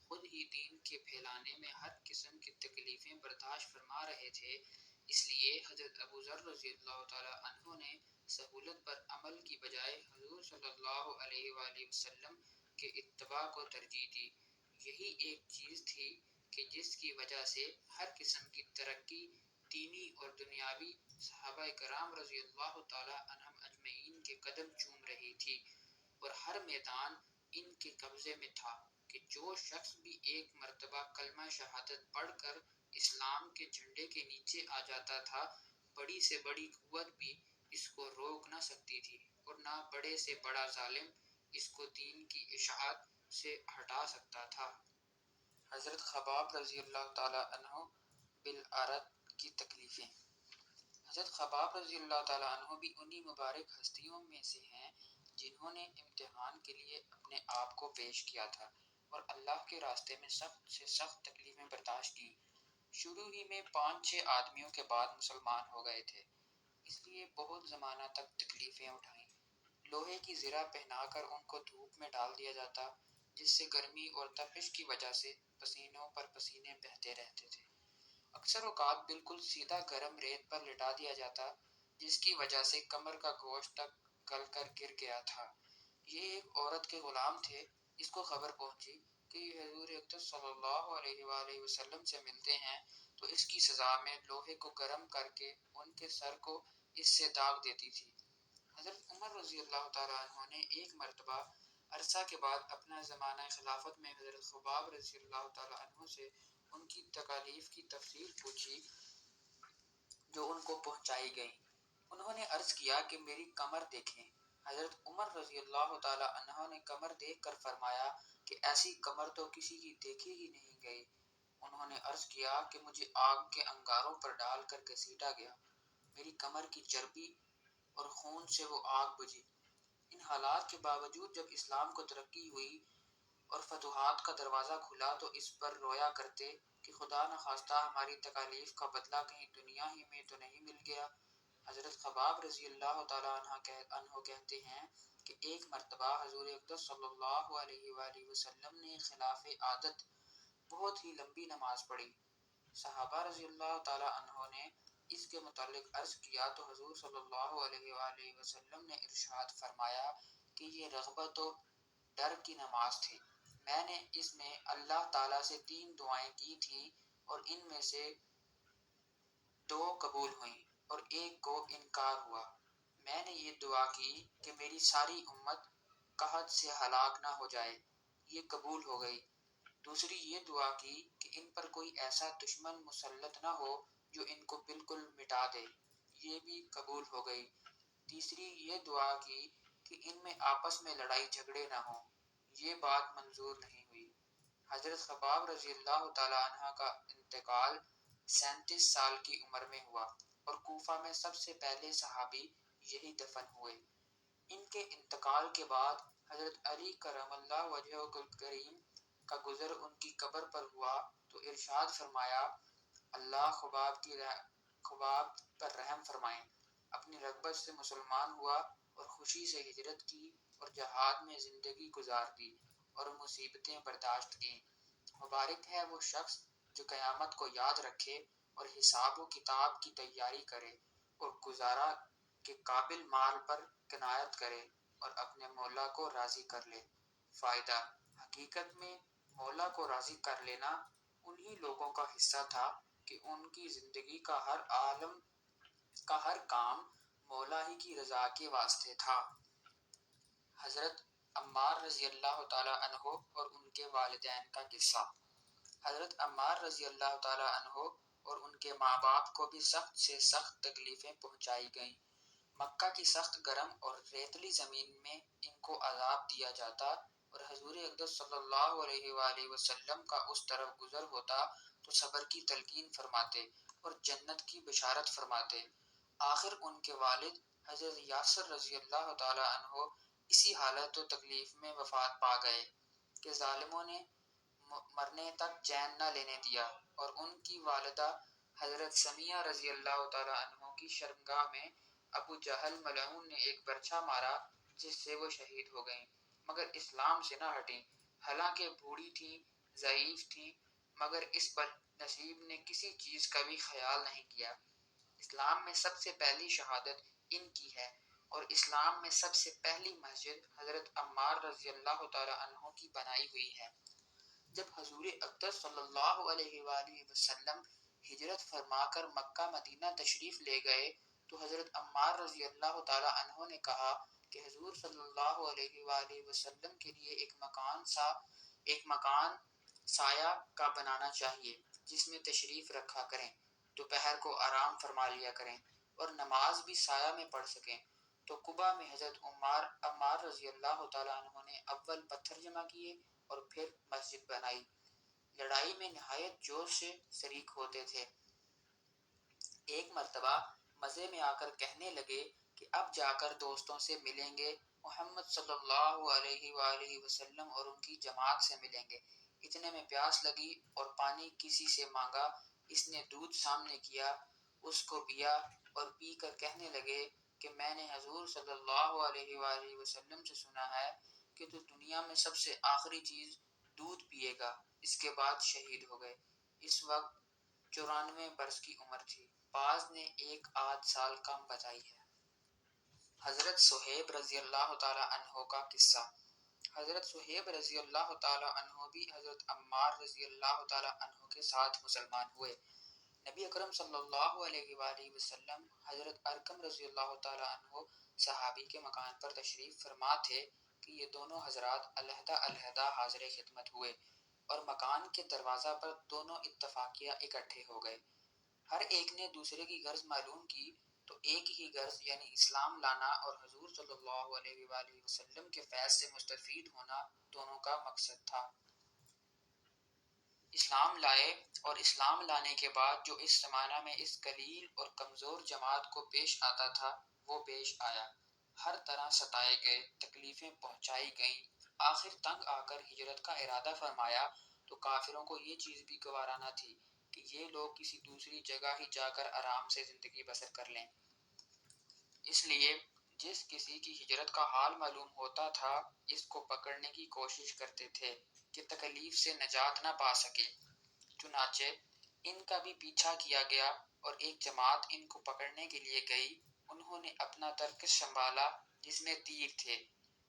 خود ہی دین کے پھیلانے میں ہر قسم کی تکلیفیں برداشت فرما رہے تھے، اس لیے حضرت ابو ذر رضی اللہ تعالیٰ عنہ نے سہولت پر عمل کی بجائے حضور صلی اللہ علیہ وآلہ وسلم کے اتباع کو ترجیح دی۔ یہی ایک چیز تھی کہ جس کی وجہ سے ہر قسم کی ترقی دینی اور دنیاوی صحابہ کرام رضی اللہ تعالی عنہم اجمعین کے قدم چوم رہی تھی، اور ہر میدان ان کے قبضے میں تھا کہ جو شخص بھی ایک مرتبہ کلمہ شہادت پڑھ کر اسلام کے جھنڈے کے نیچے آ جاتا تھا، بڑی سے بڑی قوت بھی اس کو روک نہ سکتی تھی، اور نہ بڑے سے بڑا ظالم اس کو دین کی اشاعت سے ہٹا سکتا تھا۔ حضرت خباب رضی اللہ تعالی عنہ بالارض کی تکلیفیں۔ حضرت خباب رضی اللہ تعالیٰ عنہ بھی انہی مبارک ہستیوں میں سے ہیں جنہوں نے امتحان کے لیے اپنے آپ کو پیش کیا تھا اور اللہ کے راستے میں سخت سے سخت تکلیفیں برداشت کی۔ شروع ہی میں 5-6 آدمیوں کے بعد مسلمان ہو گئے تھے، اس لیے بہت زمانہ تک تکلیفیں اٹھائیں۔ لوہے کی زرہ پہنا کر ان کو دھوپ میں ڈال دیا جاتا، جس سے گرمی اور تپش کی وجہ سے پسینوں پر پسینے بہتے رہتے تھے۔ اکثر اوقات بالکل سیدھا گرم ریت پر لٹا دیا جاتا، جس کی وجہ سے کمر کا گوشت تک گل کر گر گیا تھا۔ یہ ایک عورت کے غلام تھے۔ اس کو خبر پہنچی کہ یہ حضور اقدس صلی اللہ علیہ وآلہ وسلم سے ملتے ہیں، تو اس کی سزا میں لوہے کو گرم کر کے ان کے سر کو اس سے داغ دیتی تھی۔ حضرت عمر رضی اللہ تعالیٰ عنہ نے ایک مرتبہ عرصہ کے بعد اپنا زمانہ خلافت میں حضرت خباب رضی اللہ تعالیٰ عنہ سے ان کی تکالیف کی تفصیل پوچھی جو ان کو پہنچائی گئی۔ انہوں نے عرض کیا کہ میری کمر دیکھیں۔ حضرت عمر رضی اللہ تعالیٰ عنہ نے کمر دیکھ کر فرمایا کہ ایسی کمر تو کسی کی دیکھی ہی نہیں گئی۔ انہوں نے عرض کیا کہ مجھے آگ کے انگاروں پر ڈال کر گھسیٹا گیا، میری کمر کی چربی اور خون سے وہ آگ بجھی۔ ان حالات کے باوجود جب اسلام کو ترقی ہوئی اور فتوحات کا دروازہ کھلا تو اس پر رویا کرتے کہ خدا نخواستہ ہماری تکالیف کا بدلہ کہیں دنیا ہی میں تو نہیں مل گیا۔ حضرت خباب رضی اللہ تعالیٰ عنہ کہتے ہیں کہ ایک مرتبہ حضور اقدس صلی اللہ علیہ وآلہ وسلم نے خلاف عادت بہت ہی لمبی نماز پڑھی۔ صحابہ رضی اللہ تعالیٰ عنہ نے اس کے متعلق عرض کیا تو حضور صلی اللہ علیہ وآلہ وسلم نے ارشاد فرمایا کہ یہ رغبت و ڈر کی نماز تھی۔ میں نے اس میں اللہ تعالیٰ سے 3 دعائیں کی تھیں اور ان میں سے 2 قبول ہوئیں اور ایک کو انکار ہوا۔ میں نے یہ دعا کی کہ میری ساری امت قحط سے ہلاک نہ ہو جائے، یہ قبول ہو گئی۔ دوسری یہ دعا کی کہ ان پر کوئی ایسا دشمن مسلط نہ ہو جو ان کو بالکل مٹا دے، یہ بھی قبول ہو گئی۔ تیسری یہ دعا کی کہ ان میں آپس میں لڑائی جھگڑے نہ ہوں، یہ بات منظور نہیں ہوئی۔ حضرت خباب رضی اللہ تعالیٰ عنہ کا انتقال 37 سال کی عمر میں ہوا اور کوفہ میں سب سے پہلے صحابی یہی دفن ہوئے۔ ان کے انتقال کے بعد حضرت علی کرم اللہ وجہہ الکریم کا گزر ان کی قبر پر ہوا تو ارشاد فرمایا، اللہ خباب پر رحم فرمائیں۔ اپنی رغبت سے مسلمان ہوا اور خوشی سے ہجرت کی اور جہاد میں زندگی گزار دی اور مصیبتیں برداشت کیں۔ مبارک ہے وہ شخص جو قیامت کو یاد رکھے اور حساب و کتاب کی تیاری کرے اور گزارا کے قابل مال پر قناعت کرے اور اپنے مولا کو راضی کر لے۔ فائدہ: حقیقت میں مولا کو راضی کر لینا انہی لوگوں کا حصہ تھا کہ ان کی زندگی کا ہر کام مولا ہی کی رضا کے واسطے تھا۔ حضرت عمار رضی اللہ تعالیٰ عنہ اور ان کے والدین کا قصہ۔ حضرت عمار رضی اللہ تعالیٰ عنہ اور ان کے ماں باپ کو بھی سخت سے سخت تکلیفیں پہنچائی گئیں۔ مکہ کی سخت گرم اور ریتلی زمین میں ان کو عذاب دیا جاتا اور حضور اقدس صلی اللہ علیہ وآلہ وسلم کا اس طرف گزر ہوتا تو صبر کی تلقین فرماتے اور جنت کی بشارت فرماتے۔ آخر ان کے والد حضرت یاسر رضی اللہ تعالیٰ عنہ اسی حالت و تکلیف میں وفات پا گئے کہ ظالموں نے مرنے تک چین نہ لینے دیا اور ان کی والدہ حضرت سمیہ رضی اللہ تعالیٰ عنہ کی شرمگاہ میں ابو جہل ملعون نے ایک برچھا مارا جس سے وہ شہید ہو گئیں، مگر اسلام سے نہ ہٹیں۔ حالانکہ بوڑھی تھیں، ضعیف تھیں، مگر اس بد نصیب نے کسی چیز کا بھی خیال نہیں کیا۔ اسلام میں سب سے پہلی شہادت ان کی ہے اور اسلام میں سب سے پہلی مسجد حضرت عمار رضی اللہ تعالیٰ عنہ کی بنائی ہوئی ہے۔ جب حضور اقدس صلی اللہ علیہ وآلہ وسلم ہجرت فرما کر مکہ مدینہ تشریف لے گئے تو حضرت عمار رضی اللہ تعالیٰ عنہ نے کہا کہ حضور صلی اللہ علیہ وآلہ وسلم کے لیے ایک مکان سایہ کا بنانا چاہیے جس میں تشریف رکھا کریں، دوپہر کو آرام فرما لیا کریں اور نماز بھی سایہ میں پڑھ سکیں۔ تو قباء میں حضرت عمار رضی اللہ تعالیٰ عنہ نے اول پتھر جمع کیے اور پھر مسجد بنائی۔ لڑائی میں نہایت جوش سے شریک ہوتے تھے۔ ایک مرتبہ مزے میں آ کر کہنے لگے کہ اب جا کر دوستوں سے ملیں گے، محمد صلی اللہ علیہ وآلہ وسلم اور ان کی جماعت سے ملیں گے۔ اتنے میں پیاس لگی اور پانی کسی سے مانگا، اس نے دودھ سامنے کیا، اس کو پیا اور پی کر کہنے لگے کہ میں نے حضور صلی اللہ علیہ وآلہ وسلم سے سنا ہے کہ تو دنیا میں سب سے آخری چیز دودھ پیے گا۔ اس کے بعد شہید ہو گئے۔ اس وقت 94 برس کی عمر تھی۔ بعض نے ایک آدھ سال کم بتائی ہے۔ حضرت صہیب رضی اللہ تعالی عنہ کا قصہ۔ حضرت صہیب رضی اللہ تعالی عنہ بھی حضرت عمار رضی اللہ تعالی عنہ کے ساتھ مسلمان ہوئے۔ نبی اکرم صلی اللہ علیہ وآلہ وسلم حضرت ارقم رضی اللہ تعالی عنہ صحابی کے مکان پر تشریف فرما تھے کہ یہ دونوں حضرات علیحدہ علیحدہ حاضر خدمت ہوئے اور مکان کے دروازہ پر دونوں اتفاقیہ اکٹھے ہو گئے۔ ہر ایک نے دوسرے کی غرض معلوم کی تو ایک ہی غرض یعنی اسلام لانا اور حضور صلی اللہ علیہ وآلہ وسلم کے فیض سے مستفید ہونا دونوں کا مقصد تھا۔ اسلام لائے اور اسلام لانے کے بعد جو اس زمانہ میں اس قلیل اور کمزور جماعت کو پیش آتا تھا وہ پیش آیا۔ ہر طرح ستائے گئے، تکلیفیں پہنچائی گئیں۔ آخر تنگ آ کر ہجرت کا ارادہ فرمایا تو کافروں کو یہ چیز بھی گوارا نہ تھی کہ یہ لوگ کسی دوسری جگہ ہی جا کر آرام سے زندگی بسر کر لیں۔ اس لیے جس کسی کی ہجرت کا حال معلوم ہوتا تھا اس کو پکڑنے کی کوشش کرتے تھے کہ تکلیف سے نجات نہ پا سکے۔ چنانچہ ان کا بھی پیچھا کیا گیا اور ایک جماعت ان کو پکڑنے کے لیے گئی۔ انہوں نے اپنا ترکش سنبھالا جس میں تیر تھے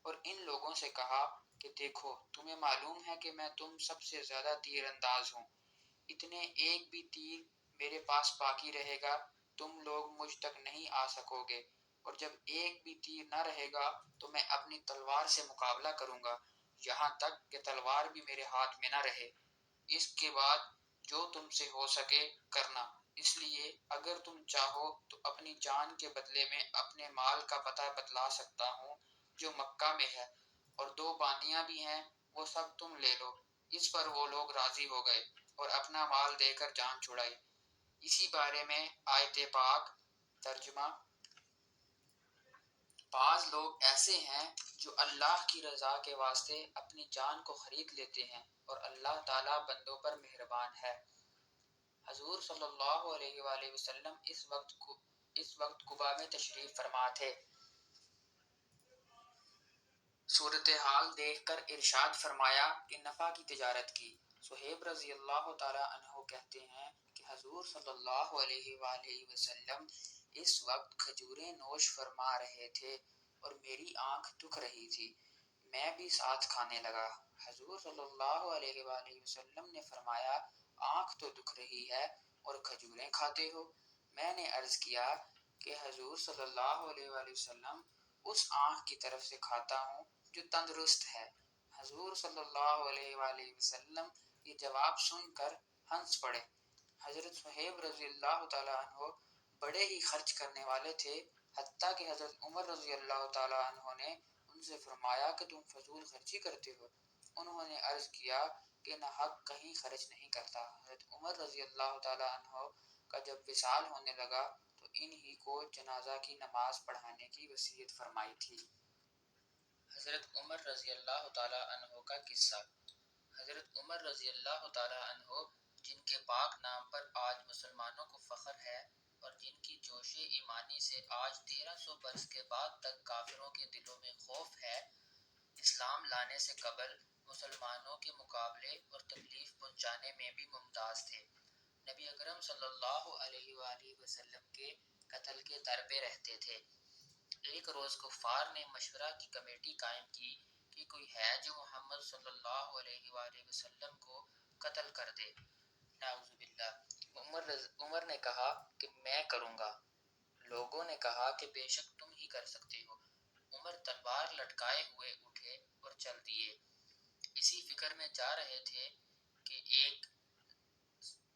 اور ان لوگوں سے کہا کہ دیکھو تمہیں معلوم ہے کہ میں تم سب سے زیادہ تیر انداز ہوں، اتنے ایک بھی تیر میرے پاس باقی رہے گا تم لوگ مجھ تک نہیں آ سکو گے، اور جب ایک بھی تیر نہ رہے گا تو میں اپنی تلوار سے مقابلہ کروں گا یہاں تک کہ تلوار بھی میرے ہاتھ میں نہ رہے۔ اس کے بعد جو تم سے ہو سکے کرنا، اس لیے اگر تم چاہو تو اپنی جان کے بدلے میں اپنے مال کا پتہ بتلا سکتا ہوں جو مکہ میں ہے، اور 2 باندیاں بھی ہیں وہ سب تم لے لو۔ اس پر وہ لوگ راضی ہو گئے اور اپنا مال دے کر جان چھڑائی۔ اسی بارے میں آیت پاک ترجمہ: بعض لوگ ایسے ہیں جو اللہ کی رضا کے واسطے اپنی جان کو خرید لیتے ہیں اور اللہ تعالیٰ بندوں پر مہربان ہے۔ حضور صلی اللہ علیہ وآلہ وسلم اس وقت قباء میں تشریف فرما تھے۔ صورتحال دیکھ کر ارشاد فرمایا کہ نفع کی تجارت کی۔ صہیب رضی اللہ تعالی عنہ کہتے ہیں کہ حضور صلی اللہ علیہ وآلہ وسلم اس وقت کھجوریں نوش فرما رہے تھے اور میری آنکھ دکھ رہی تھی، میں بھی ساتھ کھانے لگا۔ حضور صلی اللہ علیہ وآلہ وسلم نے فرمایا آنکھ تو دکھ رہی ہے اور کھجوریں کھاتے ہو؟ میں نے عرض کیا کہ حضور صلی اللہ علیہ وآلہ وسلم اس آنکھ کی طرف سے کھاتا ہوں جو تندرست ہے۔ حضور صلی اللہ علیہ وآلہ وسلم یہ جواب سن کر ہنس پڑے۔ حضرت صہیب رضی اللہ تعالیٰ عنہ بڑے ہی خرچ کرنے والے تھے، حتیٰ کہ حضرت عمر رضی اللہ تعالیٰ عنہ نے ان سے فرمایا کہ تم فضول خرچی کرتے ہو۔ انہوں نے عرض کیا کہ نہ حق کہیں خرچ نہیں کرتا۔ حضرت عمر رضی اللہ تعالیٰ عنہ کا جب وصال ہونے لگا تو انہی کو جنازہ کی نماز پڑھانے کی وصیت فرمائی تھی۔ حضرت عمر رضی اللہ تعالیٰ عنہ کا قصہ۔ حضرت عمر رضی اللہ تعالیٰ عنہ جن کے پاک نام پر آج مسلمانوں کو فخر ہے اور جن کی جوش ایمانی سے آج 1300 برس کے بعد تک کافروں کے دلوں میں خوف ہے، اسلام لانے سے قبل مسلمانوں کے مقابلے اور تکلیف پہنچانے میں بھی ممتاز تھے۔ نبی اکرم صلی اللہ علیہ وآلہ وسلم کے قتل کے در پہ رہتے تھے۔ ایک روز کفار نے مشورہ کی کمیٹی قائم کی کہ کوئی ہے جو محمد صلی اللہ علیہ وآلہ وسلم کو قتل کر دے۔ نعوذ باللہ۔ عمر نے کہا کہ میں کروں گا۔ لوگوں نے کہا کہ بے شک تم ہی کر سکتے ہو۔ عمر تلوار لٹکائے ہوئے اٹھے اور چل دیے۔ اسی فکر میں جا رہے تھے کہ ایک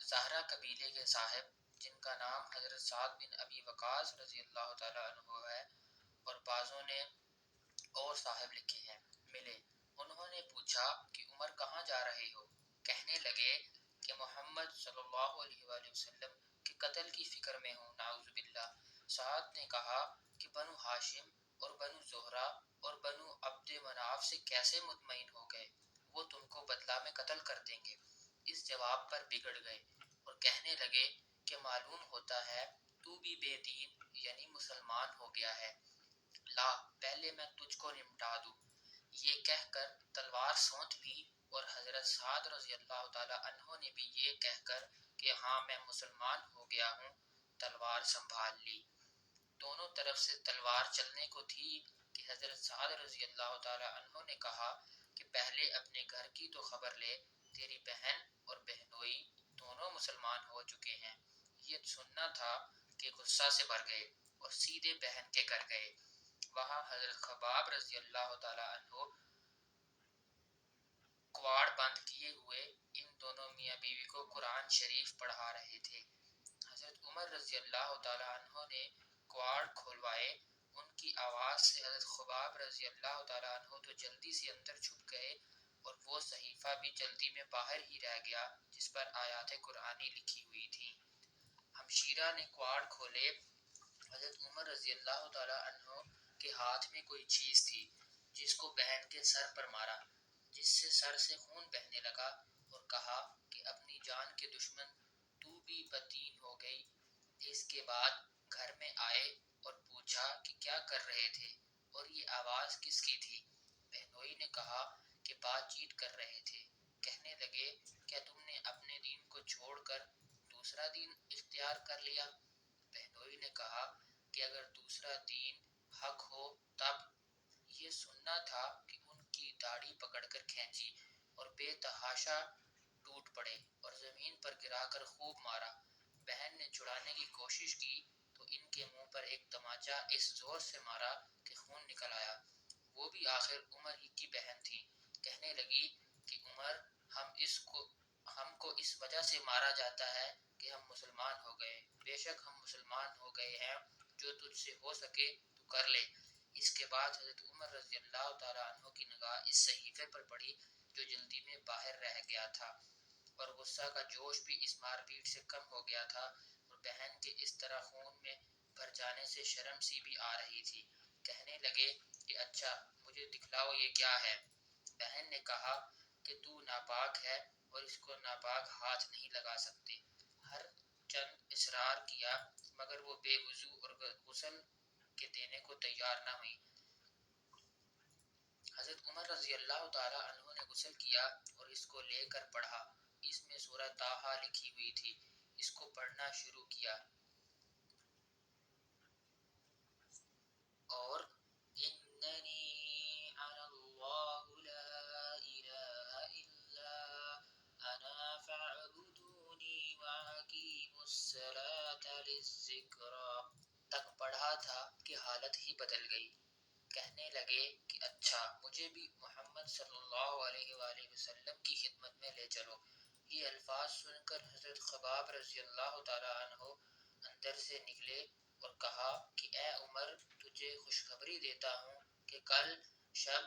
زہرہ قبیلے کے صاحب جن کا نام حضرت سعد بن ابی وقاص رضی اللہ تعالیٰ عنہ ہے اور بعضوں نے اور صاحب لکھے ہیں، ملے۔ انہوں نے پوچھا کہ عمر کہاں جا رہے ہو؟ کہنے لگے کہ محمد صلی اللہ علیہ وآلہ وسلم کے قتل کی فکر میں ہوں۔ نعوذ باللہ۔ سعد نے کہا کہ بنو ہاشم اور بنو زہرہ اور بنو عبد مناف سے کیسے مطمئن ہو گئے؟ وہ تم کو بدلہ میں قتل کر دیں گے۔ اس جواب پر بگڑ گئے اور کہنے لگے کہ معلوم ہوتا ہے تو بھی بے دین یعنی مسلمان ہو گیا ہے، لا پہلے میں تجھ کو نمٹا دوں۔ یہ کہہ کر تلوار سونت لی اور حضرت سعد رضی اللہ تعالی عنہ نے بھی یہ کہہ کر کہ ہاں میں مسلمان ہو گیا ہوں تلوار سنبھال لی۔ دونوں طرف سے تلوار چلنے کو تھی کہ حضرت سعد رضی اللہ تعالی عنہ نے کہا کہ پہلے اپنے گھر کی تو خبر لے، تیری بہن اور بہنوئی دونوں مسلمان ہو چکے ہیں۔ یہ سننا تھا کہ غصہ سے بھر گئے اور سیدھے بہن کے گھر گئے۔ وہاں حضرت خباب رضی اللہ تعالی عنہ کواڑ بند کیے ہوئے ان دونوں میاں بیوی کو قرآن شریف پڑھا رہے تھے۔ حضرت عمر رضی اللہ تعالی عنہ نے کواڑ کھولوائے۔ ان کی آواز سے حضرت خباب رضی اللہ تعالی عنہ تو جلدی سے اندر چھپ گئے اور وہ صحیفہ بھی جلدی میں باہر ہی رہ گیا جس پر آیات قرآنی لکھی ہوئی تھی۔ ہمشیرہ نے کواڑ کھولے۔ حضرت عمر رضی اللہ تعالی عنہ کے ہاتھ میں کوئی چیز تھی جس کو بہن کے سر پر مارا، جس سے سر سے خون بہنے لگا، اور کہا کہ اپنی جان کے دشمن تو بھی بدین ہو گئی۔ اس کے بعد گھر میں آئے اور پوچھا کہ کیا کر رہے تھے اور یہ آواز کس کی تھی؟ بہنوئی نے کہا کہ بات چیت کر رہے تھے۔ کہنے لگے کیا تم نے اپنے دین کو چھوڑ کر دوسرا دین اختیار کر لیا؟ بہنوئی نے کہا کہ اگر دوسرا دین حق ہو تب۔ یہ سننا تھا کہ ان کی داڑھی پکڑ کر کھینچی اور بے تحاشا ٹوٹ پڑے اور زمین پر گرا کر خوب مارا۔ بہن نے چھڑانے کی کوشش کی تو ان کے منہ پر ایک تماچا اس زور سے مارا کہ خون نکل آیا۔ وہ بھی آخر عمر ہی کی بہن تھی۔ کہنے لگی کہ عمر ہم کو اس وجہ سے مارا جاتا ہے کہ ہم مسلمان ہو گئے۔ بے شک ہم مسلمان ہو گئے ہیں، جو تجھ سے ہو سکے تو کر لے۔ اس کے بعد حضرت عمر رضی اللہ تعالیٰ عنہ کی نگاہ اس صحیفے پر پڑی جو جلدی میں باہر رہ گیا تھا، اور غصہ کا جوش بھی اس مار پیٹ سے کم ہو گیا تھا، اور بہن کے اس طرح خون میں بھر جانے سے شرم سی بھی آ رہی تھی۔ کہنے لگے کہ اچھا مجھے دکھلاؤ یہ کیا ہے؟ بہن نے کہا کہ تو ناپاک ہے اور اس کو ناپاک ہاتھ نہیں لگا سکتے۔ ہر چند اصرار کیا مگر وہ بے وضو اور غسل کے دینے کو تیار نہ ہوئی۔ حضرت عمر رضی اللہ تعالی عنہ نے غسل کیا اور اس کو لے کر پڑھا۔ اس میں سورہ طٰہٰ لکھی ہوئی تھی۔ اس کو پڑھنا شروع کیا اور اننی انا اللہ لا الہ الا انا فاعبدونی واقیموا الصلاۃ للذکری تک پڑھا تھا کہ حالت ہی بدل گئی۔ کہنے لگے کہ اچھا مجھے بھی محمد صلی اللہ علیہ وآلہ وسلم کی خدمت میں لے چلو۔ یہ الفاظ سن کر حضرت خباب رضی اللہ تعالیٰ عنہ اندر سے نکلے اور کہا کہ اے عمر تجھے خوشخبری دیتا ہوں کہ کل شب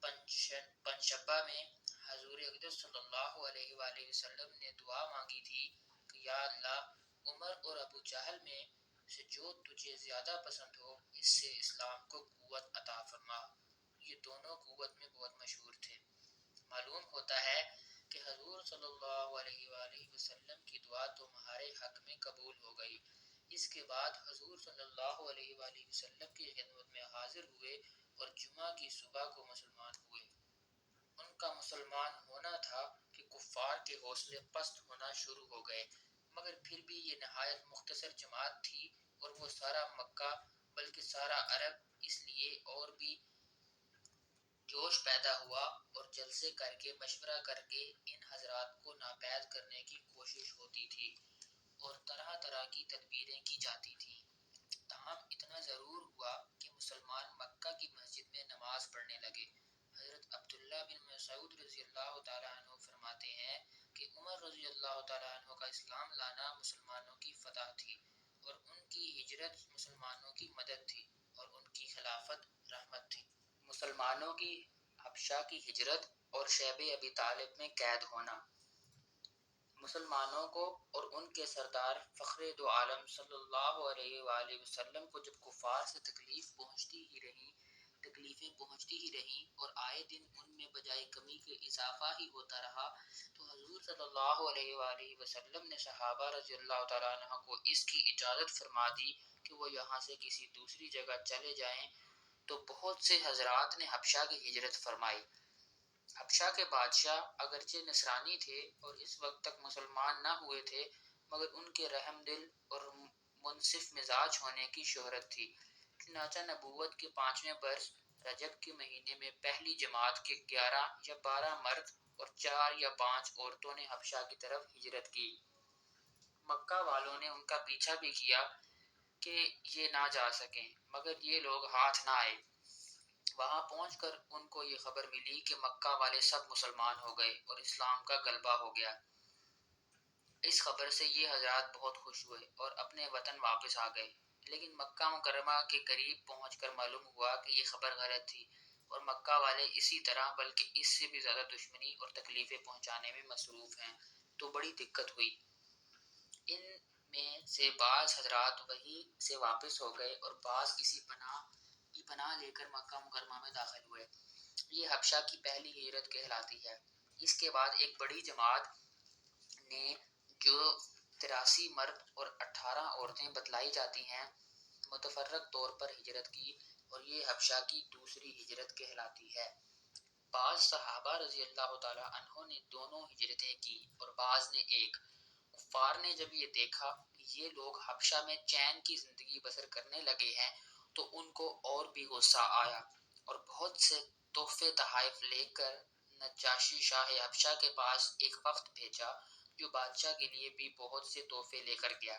پنجشنبہ میں حضور اقدس صلی اللہ علیہ وآلہ وسلم نے دعا مانگی تھی کہ یا اللہ عمر اور ابو جہل میں سے جو تجھے زیادہ پسند ہو اس سے اسلام کو قوت عطا فرما۔ یہ دونوں قوت میں بہت مشہور تھے۔ معلوم ہوتا ہے کہ حضور صلی اللہ علیہ وآلہ وسلم کی دعا تمہارے حق میں قبول ہو گئی۔ اس کے بعد حضور صلی اللہ علیہ وآلہ وسلم کی خدمت میں حاضر ہوئے اور جمعہ کی صبح کو مسلمان ہوئے۔ ان کا مسلمان ہونا تھا کہ کفار کے حوصلے پست ہونا شروع ہو گئے، مگر پھر بھی یہ نہایت مختصر جماعت تھی اور وہ سارا مکہ بلکہ سارا عرب اس لیے اور بھی جوش پیدا ہوا اور جلسے کر کے مشورہ کر کے ان حضرات کو ناپید کرنے کی کوشش ہوتی تھی اور طرح طرح کی تدبیریں کی جاتی تھیں۔ تاہم اتنا ضرور ہوا کہ مسلمان مکہ کی مسجد میں نماز پڑھنے لگے۔ حضرت عبداللہ بن مسعود رضی اللہ تعالیٰ عنہ فرماتے ہیں کہ عمر رضی اللہ تعالیٰ عنہ کا اسلام لانا مسلمانوں کی فتح تھی اور ان کی ہجرت مسلمانوں کی مدد تھی اور ان کی خلافت رحمت تھی۔ مسلمانوں کی حبشہ کی ہجرت اور شیب ابی طالب میں قید ہونا۔ مسلمانوں کو اور ان کے سردار فخر دو عالم صلی اللہ علیہ وآلہ وسلم کو جب کفار سے تکلیفیں پہنچتی ہی رہیں اور آئے دن ان میں بجائے کمی کے اضافہ ہی ہوتا رہا تو حضور صلی اللہ علیہ وآلہ وسلم نے صحابہ رضی اللہ تعالیٰ عنہ کو اس کی اجازت فرما دی کہ وہ یہاں سے کسی دوسری جگہ چلے جائیں، تو بہت سے حضرات نے حبشہ کی ہجرت فرمائی۔ حبشہ کے بادشاہ اگرچہ نصرانی تھے اور اس وقت تک مسلمان نہ ہوئے تھے، مگر ان کے رحم دل اور منصف مزاج ہونے کی شہرت تھی۔ چنانچہ نبوت کے 5ویں برس رجب کے مہینے میں پہلی جماعت کے 11 یا 12 مرد اور 4 یا 5 عورتوں نے حبشہ کی طرف ہجرت کی۔ مکہ والوں نے ان کا پیچھا بھی کیا کہ یہ نہ جا سکیں، مگر یہ لوگ ہاتھ نہ آئے۔ وہاں پہنچ کر ان کو یہ خبر ملی کہ مکہ والے سب مسلمان ہو گئے اور اسلام کا غلبہ ہو گیا۔ اس خبر سے یہ حضرات بہت خوش ہوئے اور اپنے وطن واپس آ گئے، لیکن مکہ مکرمہ کے قریب پہنچ کر معلوم ہوا کہ یہ خبر غلط تھی اور مکہ والے اسی طرح بلکہ اس سے بھی زیادہ دشمنی اور تکلیفیں پہنچانے میں مصروف ہیں، تو بڑی دقت ہوئی۔ ان میں سے بعض حضرات وہیں سے واپس ہو گئے اور بعض کسی پناہ لے کر مکہ مکرمہ میں داخل ہوئے۔ یہ حبشہ کی پہلی ہجرت کہلاتی ہے۔ اس کے بعد ایک بڑی جماعت نے، جو 83 مرد اور 18 عورتیں بتلائی جاتی ہیں، متفرق طور پر ہجرت کی اور یہ حبشہ کی دوسری ہجرت کہلاتی ہے۔ بعض صحابہ رضی اللہ تعالیٰ عنہ نے دونوں ہجرتیں کی اور بعض نے ایک۔ کفار نے جب یہ دیکھا کہ یہ لوگ حبشہ میں چین کی زندگی بسر کرنے لگے ہیں تو ان کو اور بھی غصہ آیا اور بہت سے تحفے تحائف لے کر نجاشی شاہ حبشہ کے پاس ایک وفد بھیجا، جو بادشاہ کے لیے بھی بہت سے تحفے لے کر گیا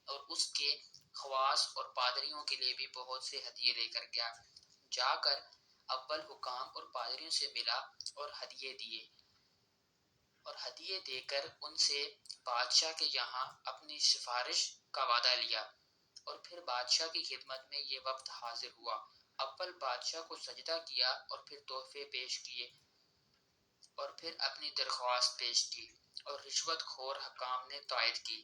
اور اس کے خواص اور پادریوں کے لیے بھی بہت سے ہدیے لے کر گیا۔ جا کر اول حکام اور پادریوں سے ملا اور ہدیے دے کر ان سے بادشاہ کے یہاں اپنی سفارش کا وعدہ لیا، اور پھر بادشاہ کی خدمت میں یہ وفد حاضر ہوا۔ اول بادشاہ کو سجدہ کیا اور پھر تحفے پیش کیے اور پھر اپنی درخواست پیش کی، اور رشوت خور حکام نے تائید کی۔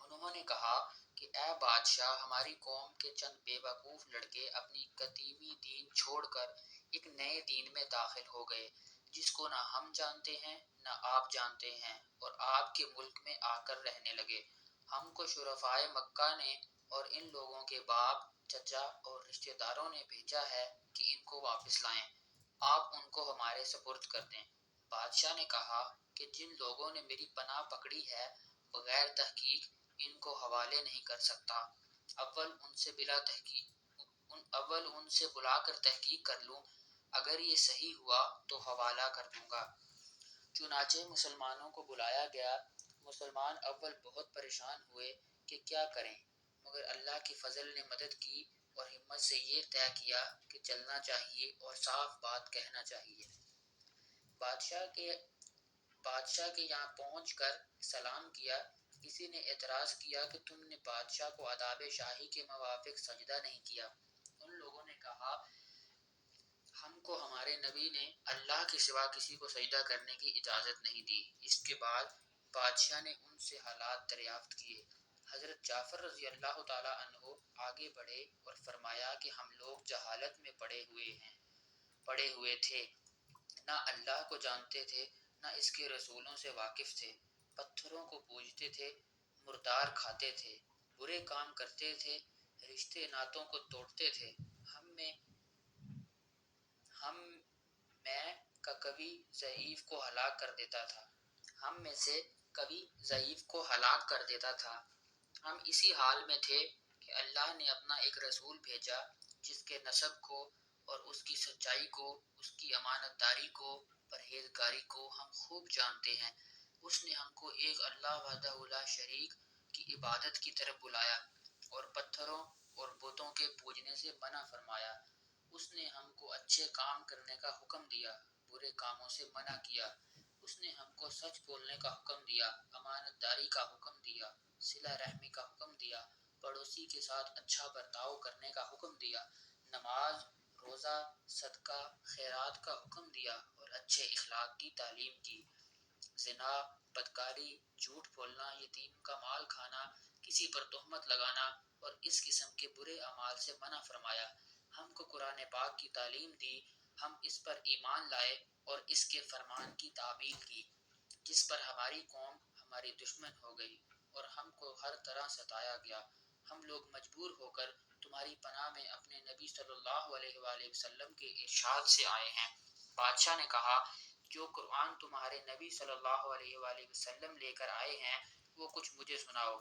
انہوں نے کہا کہ اے بادشاہ، ہماری قوم کے چند بے وقوف لڑکے اپنی قدیمی دین چھوڑ کر ایک نئے دین میں داخل ہو گئے، جس کو نہ ہم جانتے ہیں نہ آپ جانتے ہیں، اور آپ کے ملک میں آ کر رہنے لگے۔ ہم کو شرفائے مکہ نے اور ان لوگوں کے باپ، چچا اور رشتہ داروں نے بھیجا ہے کہ ان کو واپس لائیں، آپ ان کو ہمارے سپرد کر دیں۔ بادشاہ نے کہا کہ جن لوگوں نے میری پناہ پکڑی ہے، بغیر تحقیق ان کو حوالے نہیں کر سکتا۔ اول ان سے بلا کر تحقیق کر لوں، اگر یہ صحیح ہوا تو حوالہ کر دوں گا۔ چنانچہ مسلمانوں کو بلایا گیا۔ مسلمان اول بہت پریشان ہوئے کہ کیا کریں، مگر اللہ کے فضل نے مدد کی اور ہمت سے یہ طے کیا کہ چلنا چاہیے اور صاف بات کہنا چاہیے۔ بادشاہ کے یہاں پہنچ کر سلام کیا۔ کسی نے اعتراض کیا کہ تم نے بادشاہ کو آداب شاہی کے موافق سجدہ نہیں کیا۔ ان لوگوں نے کہا ہم کو ہمارے نبی نے اللہ کے سوا کسی کو سجدہ کرنے کی اجازت نہیں دی۔ اس کے بعد بادشاہ نے ان سے حالات دریافت کیے۔ حضرت جعفر رضی اللہ تعالیٰ عنہ آگے بڑھے اور فرمایا کہ ہم لوگ جہالت میں پڑے ہوئے تھے، نہ اللہ کو جانتے تھے نہ اس کے رسولوں سے واقف تھے، پتھروں کو پوجتے تھے، مردار کھاتے تھے، برے کام کرتے تھے، رشتے ناتوں کو توڑتے تھے۔ ہم میں کا کبھی ضعیف کو ہلاک کر دیتا تھا۔ ہم میں سے کبھی ضعیف کو ہلاک کر دیتا تھا۔ ہم اسی حال میں تھے کہ اللہ نے اپنا ایک رسول بھیجا جس کے نسب کو اور اس کی سچائی کو، اس کی امانت داری کو، پرہیزگاری کو ہم خوب جانتے ہیں۔ اس نے ہم کو ایک اللہ وحدہ لا شریک کی عبادت کی طرف بلایا اور پتھروں اور بتوں کے پوجنے سے منع فرمایا۔ اس نے ہم کو اچھے کام کرنے کا حکم دیا، برے کاموں سے منع کیا۔ اس نے ہم کو سچ بولنے کا حکم دیا، امانت داری کا حکم دیا، صلہ رحمی کا حکم دیا، پڑوسی کے ساتھ اچھا برتاؤ کرنے کا حکم دیا، نماز، روزہ، صدقہ، خیرات کا حکم دیا اور اچھے اخلاق کی تعلیم کی۔ زنا، بدکاری، جھوٹ بولنا، یتیم کا مال کھانا، کسی پر تہمت لگانا اور اس قسم کے برے اعمال سے منع فرمایا۔ ہم کو قرآن پاک کی تعلیم دی، ہم اس پر ایمان لائے اور اس کے فرمان کی تعمیل کی، جس پر ہماری قوم ہماری دشمن ہو گئی اور ہم کو ہر طرح ستایا گیا۔ ہم لوگ مجبور ہو کر تمہاری پناہ میں اپنے نبی صلی اللہ علیہ وآلہ وسلم کے ارشاد سے آئے ہیں۔ بادشاہ نے کہا جو قرآن تمہارے نبی صلی اللہ علیہ وآلہ وسلم لے کر آئے ہیں وہ کچھ مجھے سناؤ۔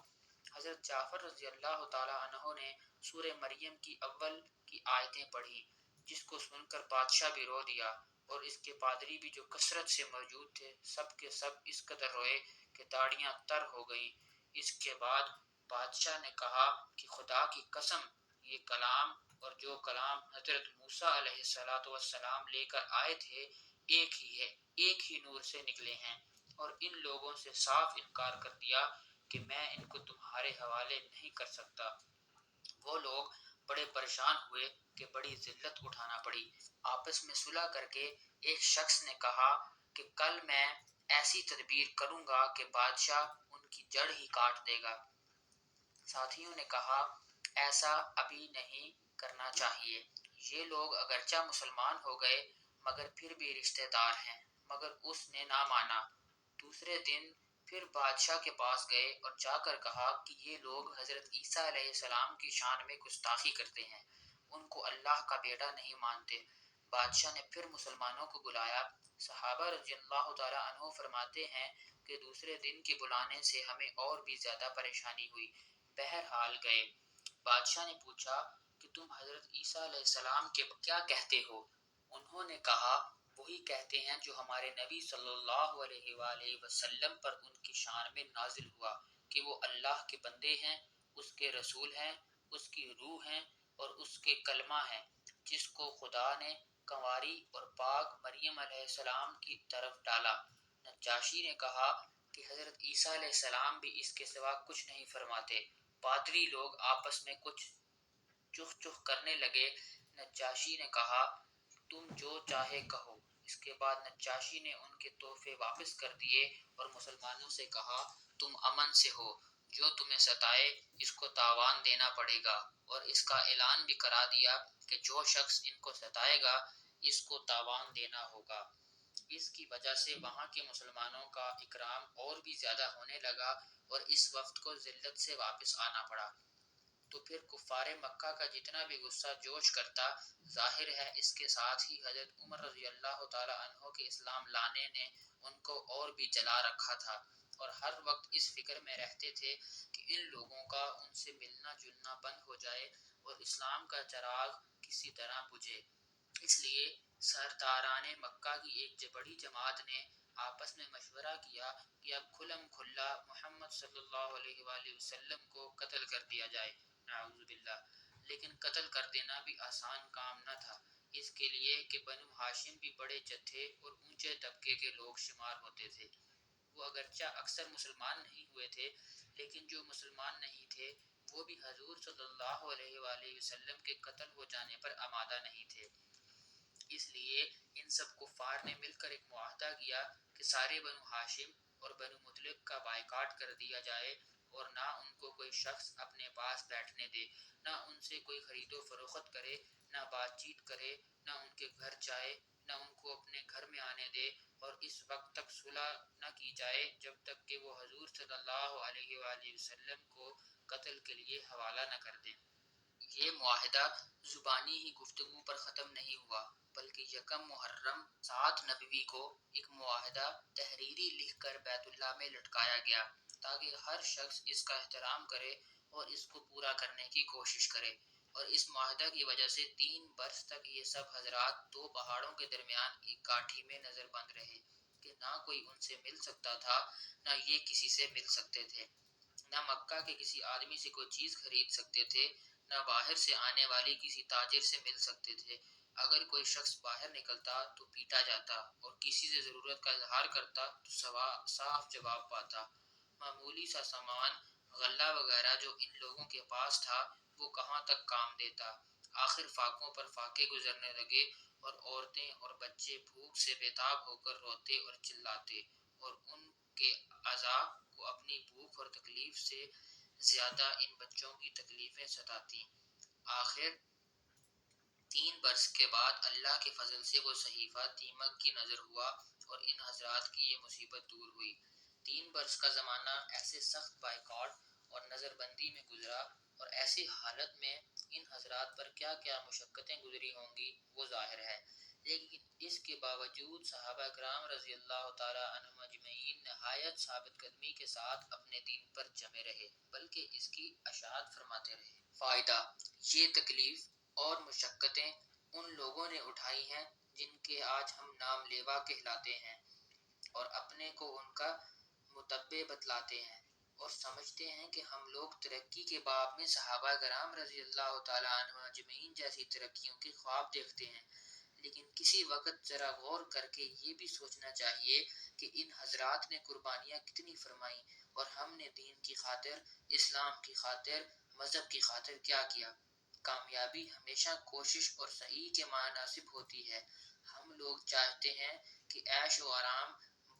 حضرت جعفر رضی اللہ تعالی عنہ نے سورہ مریم کی اول کی آیتیں پڑھی، جس کو سن کر بادشاہ بھی رو دیا، اور اس کے پادری بھی جو کثرت سے موجود تھے سب کے سب اس قدر روئے کہ داڑیاں تر ہو گئیں۔ اس کے بعد بادشاہ نے کہا کہ خدا کی قسم، یہ کلام اور جو کلام حضرت موسیٰ علیہ السلام لے کر آئے تھے ایک ہی ہے، ایک ہی نور سے نکلے ہیں، اور ان لوگوں سے صاف انکار کر دیا کہ میں ان کو تمہارے حوالے نہیں کر سکتا۔ وہ لوگ بڑے پریشان ہوئے کہ بڑی ذلت اٹھانا پڑی۔ آپس میں صلح کر کے ایک شخص نے کہا کہ کل میں ایسی تدبیر کروں گا کہ بادشاہ ان کی جڑ ہی کاٹ دے گا۔ ساتھیوں نے کہا ایسا ابھی نہیں کرنا چاہیے، یہ لوگ اگرچہ مسلمان ہو گئے مگر پھر بھی رشتہ دار ہیں، مگر اس نے نہ مانا۔ دوسرے دن پھر بادشاہ کے پاس گئے اور جا کر کہا کہ یہ لوگ حضرت عیسیٰ علیہ السلام کی شان میں گستاخی کرتے ہیں، ان کو اللہ کا بیٹا نہیں مانتے۔ بادشاہ نے پھر مسلمانوں کو بلایا۔ صحابہ رضی اللہ تعالی عنہ فرماتے ہیں کہ دوسرے دن کے بلانے سے ہمیں اور بھی زیادہ پریشانی ہوئی۔ بہرحال گئے۔ بادشاہ نے پوچھا کہ تم حضرت عیسیٰ علیہ السلام کے کیا کہتے ہو؟ انہوں نے کہا وہی کہتے ہیں جو ہمارے نبی صلی اللہ علیہ وآلہ وسلم پر ان کی شان میں نازل ہوا کہ وہ اللہ کے بندے ہیں، اس کے رسول ہیں، اس کی روح ہیں اور اس کے کلمہ ہیں، جس کو خدا نے کنواری اور پاک مریم علیہ السلام کی طرف ڈالا۔ نجاشی نے کہا کہ حضرت عیسیٰ علیہ السلام بھی اس کے سوا کچھ نہیں فرماتے۔ پادری لوگ آپس میں کچھ چخ چخ کرنے لگے۔ نجاشی نے کہا تم جو چاہے کہو۔ اس کے بعد نجاشی نے ان کے تحفے واپس کر دیے اور مسلمانوں سے کہا تم امن سے ہو، جو تمہیں ستائے اس کو تاوان دینا پڑے گا، اور اس کا اعلان بھی کرا دیا کہ جو شخص ان کو ستائے گا اس کو تاوان دینا ہوگا۔ اس کی وجہ سے وہاں کے مسلمانوں کا اکرام اور بھی زیادہ ہونے لگا اور اس وفد کو ذلت سے واپس آنا پڑا۔ تو پھر کفار مکہ کا جتنا بھی غصہ جوش کرتا، ظاہر ہے اس کے ساتھ ہی حضرت عمر رضی اللہ تعالی عنہ کے اسلام لانے نے ان کو اور بھی جلا رکھا تھا، اور ہر وقت اس فکر میں رہتے تھے کہ ان لوگوں کا ان سے ملنا جلنا بند ہو جائے اور اسلام کا چراغ کسی طرح بجھے۔ اس لیے سرداران مکہ کی ایک بڑی جماعت نے آپس میں مشورہ کیا کہ اب کھلم کھلا محمد صلی اللہ علیہ وآلہ وسلم کو قتل کر دیا جائے، نعوذ باللہ۔ لیکن قتل کر دینا بھی آسان کام نہ تھا، اس کے لیے کہ بنو ہاشم بھی بڑے جتھے اور اونچے طبقے کے لوگ شمار ہوتے تھے۔ وہ اگرچہ اکثر مسلمان نہیں ہوئے تھے، لیکن جو مسلمان نہیں تھے وہ بھی حضور صلی اللہ علیہ وآلہ وسلم کے قتل ہو جانے پر آمادہ نہیں تھے۔ اس لیے ان سب کفار نے مل کر ایک معاہدہ کیا کہ سارے بنو ہاشم اور بنو مطلب کا بائیکاٹ کر دیا جائے، اور نہ ان کو کوئی شخص اپنے پاس بیٹھنے دے، نہ ان سے کوئی خرید و فروخت کرے، نہ بات چیت کرے، نہ ان کے گھر جائے، نہ ان کو اپنے گھر میں آنے دے، اور اس وقت تک صلح نہ کی جائے جب تک کہ وہ حضور صلی اللہ علیہ وآلہ وسلم کو قتل کے لیے حوالہ نہ کر دیں۔ یہ معاہدہ زبانی ہی گفتگو پر ختم نہیں ہوا، بلکہ یکم محرم 7 نبوی کو ایک معاہدہ تحریری لکھ کر بیت اللہ میں لٹکایا گیا تاکہ ہر شخص اس کا احترام کرے اور اس کو پورا کرنے کی کوشش کرے۔ اور اس معاہدہ کی وجہ سے 3 برس تک یہ سب حضرات 2 پہاڑوں کے درمیان ایک کاٹھی میں نظر بند رہے کہ نہ کوئی ان سے مل سکتا تھا، نہ یہ کسی سے مل سکتے تھے، نہ مکہ کے کسی آدمی سے کوئی چیز خرید سکتے تھے، نہ باہر سے آنے والی کسی تاجر سے مل سکتے تھے۔ اگر کوئی شخص باہر نکلتا تو پیٹا جاتا اور کسی سے ضرورت کا اظہار کرتا تو صاف جواب پاتا۔ معمولی سا سامان غلہ وغیرہ جو ان لوگوں کے پاس تھا وہ کہاں تک کام دیتا۔ آخر فاقوں پر فاقے گزرنے لگے اور عورتیں اور بچے بھوک سے بیتاب ہو کر روتے اور چلاتے، اور ان کے اعضاء کو اپنی بھوک اور تکلیف سے زیادہ ان بچوں کی تکلیفیں ستاتی۔ آخر 3 برس کے بعد اللہ کے فضل سے وہ صحیفہ دیمک کی نظر ہوا اور ان حضرات کی یہ مصیبت دور ہوئی۔ 3 برس کا زمانہ ایسے سخت بائیکاٹ اور نظر بندی میں گزرا، اور ایسی حالت میں ان حضرات پر کیا کیا مشقتیں گزری ہوں گی وہ ظاہر ہے۔ لیکن اس کے باوجود صحابہ کرام رضی اللہ تعالیٰ عنہم اجمعین نہایت ثابت قدمی کے ساتھ اپنے دین پر جمے رہے، بلکہ اس کی اشاعت فرماتے رہے۔ فائدہ: یہ تکلیف اور مشقتیں ان لوگوں نے اٹھائی ہیں جن کے آج ہم نام لیوا کہلاتے ہیں، اور اپنے کو ان کا متبع بتلاتے ہیں، اور سمجھتے ہیں کہ ہم لوگ ترقی کے باب میں صحابہ کرام رضی اللہ تعالیٰ عنہم اجمعین جیسی ترقیوں کے خواب دیکھتے ہیں۔ لیکن کسی وقت ذرا غور کر کے یہ بھی سوچنا چاہیے کہ ان حضرات نے قربانیاں کتنی فرمائیں، اور ہم نے دین کی خاطر، اسلام کی خاطر، مذہب کی خاطر کیا کیا۔ کامیابی ہمیشہ کوشش اور سعی کے مناسب ہوتی ہے۔ ہم لوگ چاہتے ہیں کہ عیش و آرام،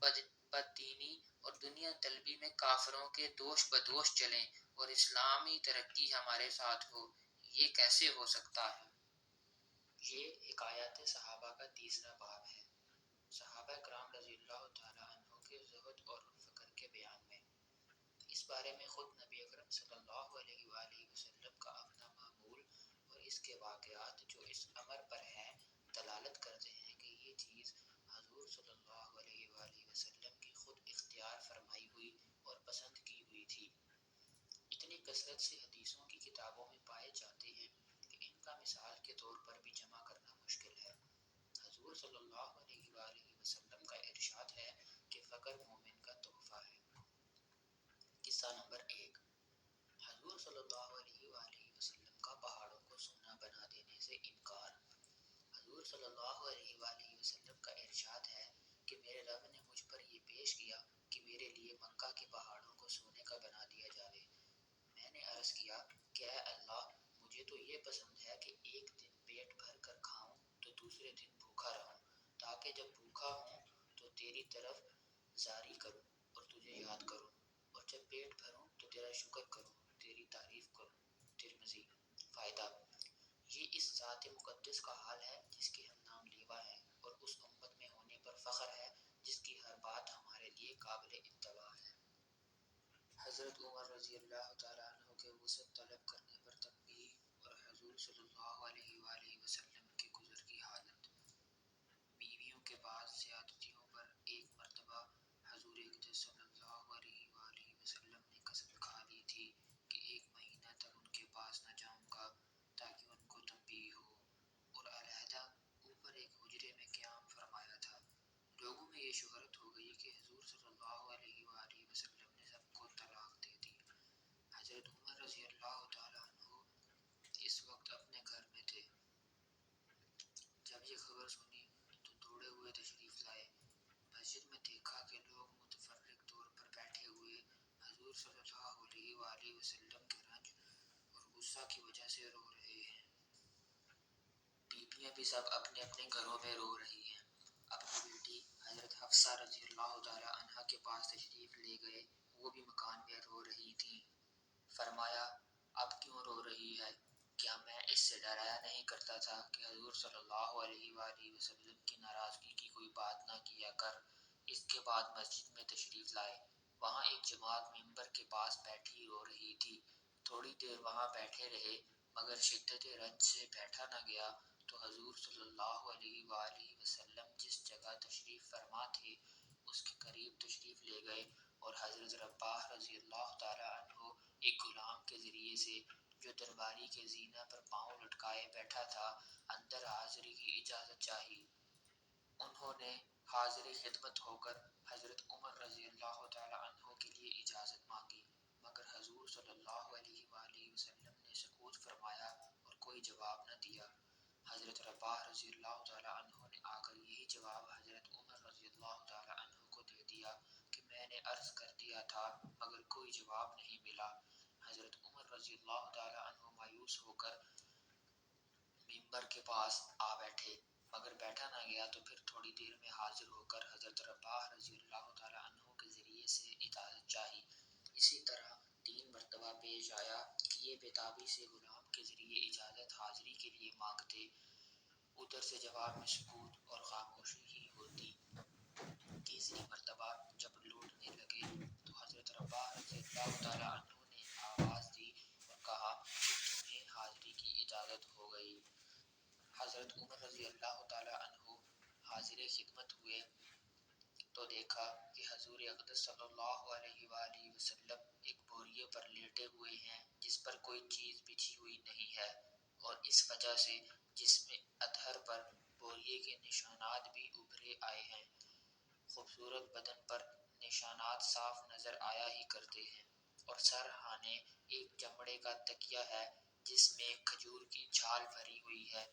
بددینی اور دنیا طلبی میں کافروں کے دوش بدوش چلیں اور اسلامی ترقی ہمارے ساتھ ہو۔ یہ کیسے ہو سکتا ہے؟ یہ حکایات صحابہ کا تیسرا باب ہے۔ صحابہ کرام رضی اللہ تعالیٰ عنہ کے زہد اور فقر کے بیان میں۔ اس بارے میں خود نبی اکرم صلی اللہ علیہ وآلہ وسلم کا اپنا معمول اور اس کے واقعات جو اس امر پر ہیں دلالت کرتے ہیں کہ یہ چیز حضور صلی اللہ علیہ وآلہ وسلم کی خود اختیار فرمائی ہوئی اور پسند کی ہوئی تھی۔ اتنی کثرت سے حدیثوں کی کتابوں میں پائے جاتے ہیں کہ ان کا مثال کے طور پر بھی جمع کرنا مشکل ہے۔ حضور صلی اللہ علیہ وآلہ وسلم کا ارشاد ہے کہ فقر مومن کا تحفہ ہے۔ قصہ نمبر 1۔ حضور صلی اللہ علیہ وآلہ وسلم کا پہاڑوں کو سونا بنا دینے سے انکار۔ حضور صلی اللہ علیہ وآلہ وسلم کا ارشاد ہے کہ میرے رب نے مجھ پر یہ پیش کیا کہ میرے لیے مکہ کے پہاڑوں کو سونے کا بنا دیا جائے۔ میں نے عرض کیا کہ اے اللہ، مجھے تو یہ پسند ہے کہ ایک دن پیٹ بھر کر کھاؤں تو دوسرے دن بھوکا رہوں، تاکہ جب بھوکا ہوں تو تیری طرف زاری کروں اور تجھے یاد کروں، اور جب پیٹ بھروں تو تیرا شکر کروں، تیری تعریف کروں۔ ترمذی۔ فائدہ: یہ اس ذات مقدس کا حال ہے جس کے ہم نام لیوا ہیں، اور اس امت میں ہونے پر فخر ہے جس کی ہر بات ہمارے لیے قابل اتباع ہے۔ حضرت عمر رضی اللہ تعالیٰ عنہ کے وسعت طلب کرنے پر تنبیہ اور حضور صلی اللہ علیہ وآلہ وسلم کے گزر کی حالت۔ بیویوں کے بعض زیادتیوں پر ایک مرتبہ حضور اقدس صلی اللہ علیہ وآلہ وسلم نے قسم کھا لی تھی کہ ایک مہینہ تک ان کے پاس نہ جاؤں گا تاکہ ان کو تنبیہ ہو، اور علیحدہ اوپر ایک حجرے میں قیام فرمایا تھا۔ لوگوں میں یہ شہرت ہو گئی کہ حضور صلی اللہ علیہ وآلہ وسلم نے سب کو طلاق دے دی۔ حضرت عمر رضی اللہ تعالیٰ عنہ اس وقت اپنے گھر میں تھے۔ جب یہ خبر سنی تو دوڑے ہوئے تشریف لائے۔ مسجد میں دیکھا کہ لوگ متفرق طور پر بیٹھے ہوئے حضور صلی اللہ علیہ وآلہ وسلم کے رنج اور غصہ کی وجہ سے رو رہے ہیں۔ بیویاں بھی سب اپنے اپنے گھروں میں رو رہی ہیں۔ اپنی بیٹی حضرت حفصہ رضی اللہ تعالیٰ عنہا کے پاس تشریف لے گئے، وہ بھی مکان میں رو رہی تھیں۔ فرمایا، اب کیوں رو رہی ہے؟ کیا میں اس سے ڈرایا نہیں کرتا تھا کہ حضور صلی اللہ علیہ وآلہ وسلم کی ناراضگی کی کوئی بات نہ کیا کر؟ اس کے بعد مسجد میں تشریف لائے۔ وہاں ایک جماعت منبر کے پاس بیٹھی رو رہی تھی۔ تھوڑی دیر وہاں بیٹھے رہے، مگر شدت رنج سے بیٹھا نہ گیا تو حضور صلی اللہ علیہ وآلہ وسلم جس جگہ تشریف فرما تھے اس کے قریب تشریف لے گئے، اور حضرت رباح رضی اللہ تعالیٰ عنہ ایک غلام کے ذریعے سے جو درباری کے زینہ پر پاؤں لٹکائے بیٹھا تھا اندر حاضری کی اجازت چاہی۔ انہوں نے حاضر خدمت ہو کر حضرت عمر رضی اللہ تعالیٰ عنہ کے لیے اجازت مانگی، مگر حضور صلی اللہ علیہ وآلہ وسلم نے سکوت فرمایا اور کوئی جواب نہ دیا۔ حضرت رباح رضی اللہ تعالیٰ عنہ نے آ کر یہی جواب حضرت عمر رضی اللہ تعالیٰ عنہ کو دے دیا کہ میں نے عرض کر دیا تھا مگر کوئی جواب نہیں ملا۔ حضرت عمر رضی اللہ تعالیٰ عنہ مایوس ہو کر منبر کے پاس آ بیٹھے، مگر بیٹھا نہ گیا تو پھر تھوڑی دیر میں حاضر ہو کر حضرت رباح رضی اللہ تعالیٰ عنہ کے ذریعے سے اجازت چاہی۔ اسی طرح 3 مرتبہ پیش آیا کہ یہ بتابی سے غلام کے ذریعے اجازت حاضری کے لیے مانگتے، ادھر سے جواب میں سکوت اور خاموشی ہی ہوتی۔ تیسری مرتبہ جب لوٹنے لگے تو حضرت رباح رضی اللہ تعالیٰ عنہ نے آواز دی اور کہا کہ تمہیں حاضری کی اجازت ہو گئی۔ حضرت عمر رضی اللہ تعالیٰ عنہ حاضر خدمت ہوئے تو دیکھا کہ حضور اقدس صلی اللہ علیہ وآلہ وسلم ایک بوریے پر لیٹے ہوئے ہیں جس پر کوئی چیز بچھی ہوئی نہیں ہے، اور اس وجہ سے جسم اطہر پر بوریے کے نشانات بھی ابھرے آئے ہیں۔ خوبصورت بدن پر نشانات صاف نظر آیا ہی کرتے ہیں، اور سرہانے ایک چمڑے کا تکیہ ہے جس میں کھجور کی چھال بھری ہوئی ہے۔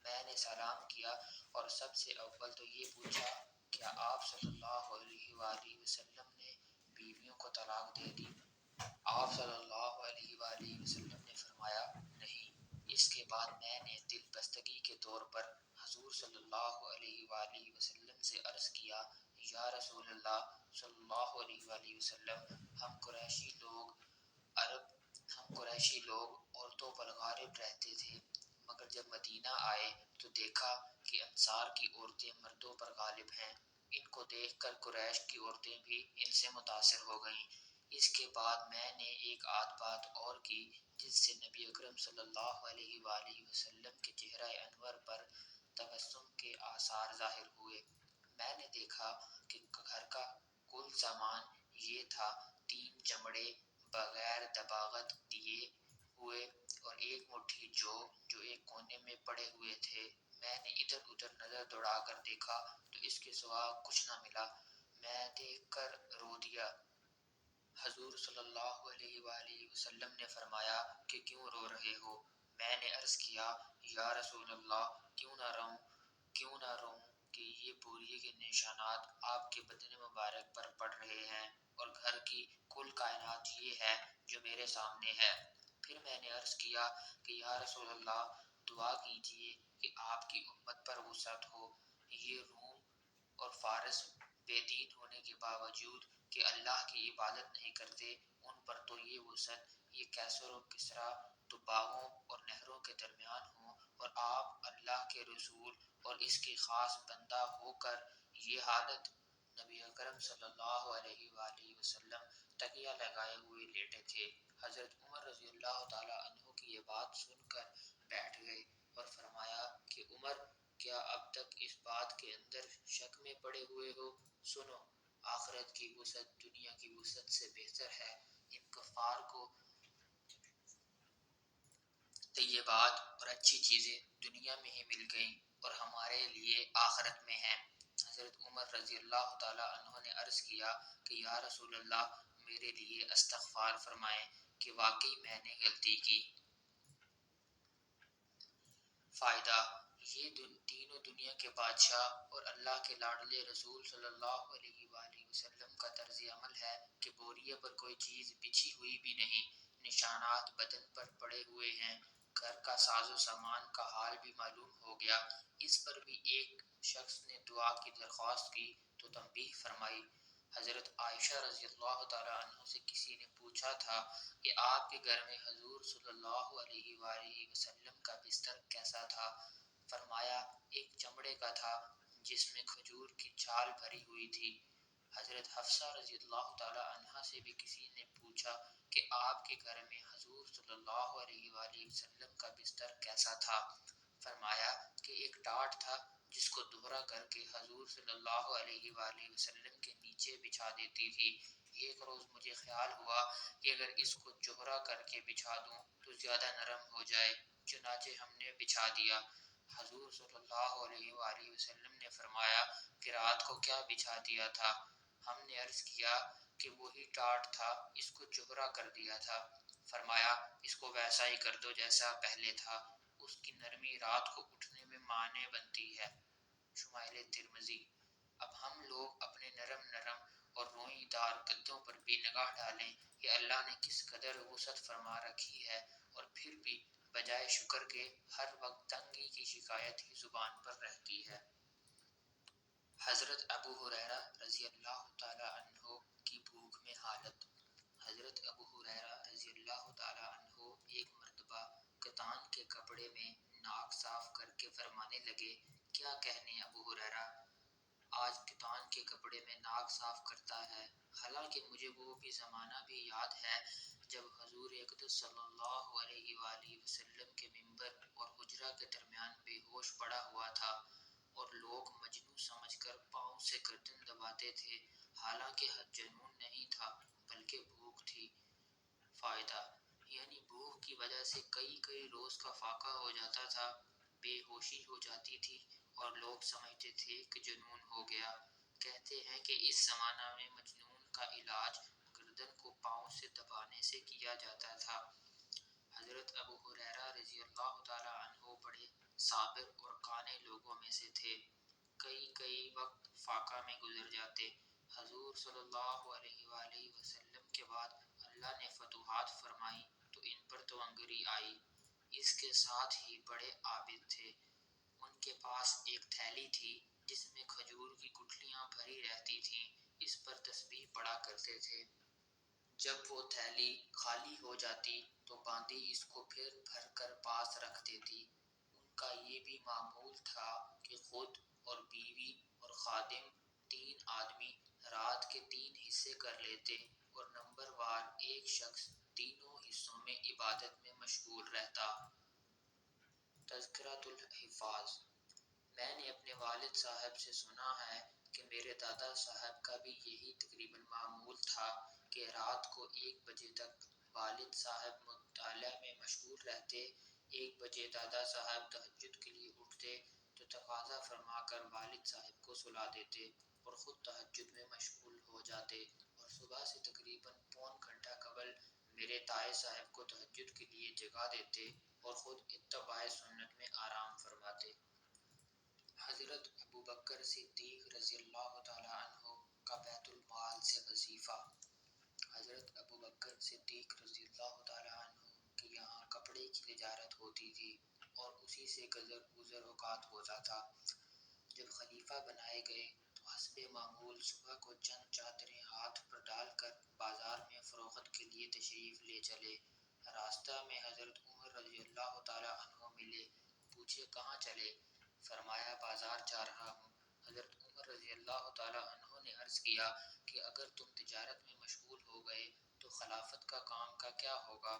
میں نے سلام کیا اور سب سے اول تو یہ پوچھا، کیا آپ صلی اللہ علیہ وآلہ وسلم نے بیویوں کو طلاق دے دی؟ آپ صلی اللہ علیہ وآلہ وسلم نے فرمایا نہیں۔ اس کے بعد میں نے دل بستگی کے طور پر حضور صلی اللہ علیہ وآلہ وسلم سے عرض کیا، یا رسول اللہ صلی اللہ علیہ وآلہ وسلم، ہم قریشی لوگ عورتوں پر غالب رہتے تھے، مگر جب مدینہ آئے تو دیکھا کہ انصار کی عورتیں مردوں پر غالب ہیں۔ ان کو دیکھ کر قریش کی عورتیں بھی ان سے متاثر ہو گئیں۔ اس کے بعد میں نے ایک آدھ بات اور کی جس سے نبی اکرم صلی اللہ علیہ وآلہ وسلم کے چہرہ انور پر تبسم کے آثار ظاہر ہوئے۔ میں نے دیکھا کہ گھر کا کل سامان یہ تھا: 3 چمڑے بغیر دباغت دیے ہوئے اور ایک مٹھی جو ایک کونے میں پڑے ہوئے تھے۔ میں نے ادھر ادھر نظر دوڑا کر دیکھا تو اس کے سوا کچھ نہ ملا۔ میں دیکھ کر رو دیا۔ حضور صلی اللہ علیہ وآلہ وسلم نے فرمایا کہ کیوں رو رہے ہو؟ میں نے عرض کیا، یا رسول اللہ، کیوں نہ روؤں کہ یہ بوریے کے نشانات آپ کے بدن مبارک پر پڑ رہے ہیں، اور گھر کی کل کائنات یہ ہے جو میرے سامنے ہے۔ پھر میں نے عرض کیا کہ یا رسول اللہ، دعا کیجئے کہ آپ کی امت پر وسعت ہو۔ یہ روم اور فارس بے دین ہونے کے باوجود کہ اللہ کی عبادت نہیں کرتے، ان پر تو یہ وسعت، یہ کیسر و کسریٰ تو باغوں اور نہروں کے درمیان ہوں، اور آپ اللہ کے رسول اور اس کے خاص بندہ ہو کر یہ حالت۔ نبی اکرم صلی اللہ علیہ وآلہ وسلم تکیہ لگائے ہوئے لیٹے تھے۔ حضرت عمر رضی اللہ تعالیٰ عنہ کی یہ بات سن کر بیٹھ گئے اور فرمایا کہ عمر، کیا اب تک اس بات کے اندر شک میں پڑے ہوئے ہو؟ سنو، آخرت کی وسعت دنیا کی وسعت سے بہتر ہے۔ ان کفار کو طیبات اور اچھی چیزیں دنیا میں ہی مل گئیں اور ہمارے لیے آخرت میں ہیں۔ حضرت عمر رضی اللہ تعالیٰ عنہ نے عرض کیا کہ یا رسول اللہ، میرے لیے استغفار فرمائیں کہ واقعی میں نے غلطی کی۔ فائدہ: یہ تینوں دنیا کے بادشاہ اور اللہ کے لاڈلے رسول صلی اللہ علیہ وآلہ وسلم کا طرز عمل ہے کہ بوریے پر کوئی چیز بچھی ہوئی بھی نہیں، نشانات بدن پر پڑے ہوئے ہیں۔ گھر کا ساز و سامان کا حال بھی معلوم ہو گیا۔ اس پر بھی ایک شخص نے دعا کی درخواست کی تو تنبیہ فرمائی۔ حضرت عائشہ رضی اللہ تعالیٰ عنہ سے کسی نے پوچھا تھا کہ آپ کے گھر میں حضور صلی اللہ علیہ وآلہ وسلم کا بستر کیسا تھا؟ فرمایا، ایک چمڑے کا تھا جس میں کھجور کی چھال بھری ہوئی تھی۔ حضرت حفصہ رضی اللہ تعالیٰ عنہا سے بھی کسی نے پوچھا کہ آپ کے گھر میں حضور صلی اللہ علیہ وآلہ وسلم کا بستر کیسا تھا؟ فرمایا کہ ایک ٹاٹ تھا جس کو دوہرا کر کے حضور صلی اللہ علیہ وآلہ وسلم کے نیچے بچھا دیتی تھی۔ ایک روز مجھے خیال ہوا کہ اگر اس کو چوہرا کر کے بچھا دوں تو زیادہ نرم ہو جائے، چنانچہ ہم نے بچھا دیا۔ حضور صلی اللہ علیہ وآلہ وسلم نے فرمایا کہ رات کو کیا بچھا دیا تھا؟ ہم نے عرض کیا کہ وہی ٹاٹ تھا، اس کو چوہرا کر دیا تھا۔ فرمایا، اس کو ویسا ہی کر دو جیسا پہلے تھا، اس کی نرمی رات کو اٹھنے میں مانع بنتی ہے۔ شمائل ترمذی۔ اب ہم لوگ اپنے نرم اور روئی دار گدوں پر بھی نگاہ ڈالیں کہ اللہ نے کس قدر وسعت فرما رکھی ہے، اور پھر بھی بجائے شکر کے ہر وقت تنگی کی شکایت ہی زبان پر رہتی ہے۔ حضرت ابو ہریرہ رضی اللہ تعالیٰ عنہ کی بھوک میں حالت۔ حضرت ابو ہریرہ رضی اللہ تعالیٰ عنہ ایک مرتبہ کتان کے کپڑے میں ناک صاف کر کے فرمانے لگے، کیا کہنے ابو ہریرہ، آج کتان کے کپڑے میں ناک صاف کرتا ہے؟ حالانکہ مجھے وہ زمانہ بھی یاد ہے جب حضور اقدس صلی اللہ علیہ وآلہ وسلم کے منبر اور حجرہ کے درمیان بے ہوش پڑا ہوا تھا اور لوگ مجنون سمجھ کر پاؤں سے گردن دباتے تھے، حالانکہ جنون نہیں تھا بلکہ بھوک تھی۔ فائدہ یعنی بھوک کی وجہ سے کئی روز کا فاقہ ہو جاتا تھا، بے ہوشی ہو جاتی تھی اور لوگ سمجھتے تھے کہ جنون ہو گیا۔ کہتے ہیں کہ اس زمانہ میں مجنون کا علاج گردن کو پاؤں سے دبانے سے کیا جاتا تھا۔ حضرت ابو ہریرہ رضی اللہ تعالیٰ عنہ بڑے صابر اور قانع لوگوں میں سے تھے۔ کئی وقت فاقہ میں گزر جاتے۔ حضور صلی اللہ علیہ وآلہ وسلم کے بعد اللہ نے فتوحات فرمائی تو ان پر توانگری آئی۔ اس کے ساتھ ہی بڑے عابد تھے۔ ان کے پاس ایک تھیلی تھی جس میں کھجور کی گٹھلیاں بھری رہتی تھیں، اس پر تسبیح پڑھا کرتے تھے۔ جب وہ تھیلی خالی ہو جاتی تو باندی اس کو پھر بھر کر پاس رکھ دیتی۔ ان کا یہ بھی معمول تھا کہ خود اور بیوی اور خادم 3 آدمی رات کے 3 حصے کر لیتے اور نمبر وار ایک شخص تینوں حصوں میں عبادت میں مشغول رہتا۔ تذکرۃ الحفاظ۔ میں نے اپنے والد صاحب سے سنا ہے کہ میرے دادا صاحب کا بھی یہی تقریباً معمول تھا کہ رات کو 1 بجے تک والد صاحب مطالعہ میں مشغول رہتے۔ 1 بجے دادا صاحب تہجد کے لیے اٹھتے تو تقاضا فرما کر والد صاحب کو سلا دیتے اور خود تہجد میں مشغول ہو جاتے، اور صبح سے تقریباً پون گھنٹہ قبل میرے تائے صاحب کو تہجد کے لیے جگا دیتے اور خود اتباع سنت میں آرام فرماتے۔ حضرت ابوبکر صدیق رضی اللہ تعالیٰ عنہ کا بیت المال سے وظیفہ۔ حضرت ابوبکر صدیق رضی اللہ تعالیٰ عنہ کے یہاں کپڑے کی تجارت ہوتی تھی اور اسی سے گزر اوقات ہوتا تھا۔ جب خلیفہ بنائے گئے تو حسب معمول صبح کو چند چادریں ہاتھ پر ڈال کر بازار میں فروخت کے لیے تشریف لے چلے۔ راستہ میں حضرت عمر رضی اللہ تعالیٰ عنہ ملے، پوچھے کہاں چلے؟ فرمایا بازار جا رہا ہوں۔ حضرت عمر رضی اللہ تعالیٰ عنہ نے عرض کیا کہ اگر تم تجارت میں مشغول ہو گئے تو خلافت کا کام کا کیا ہوگا؟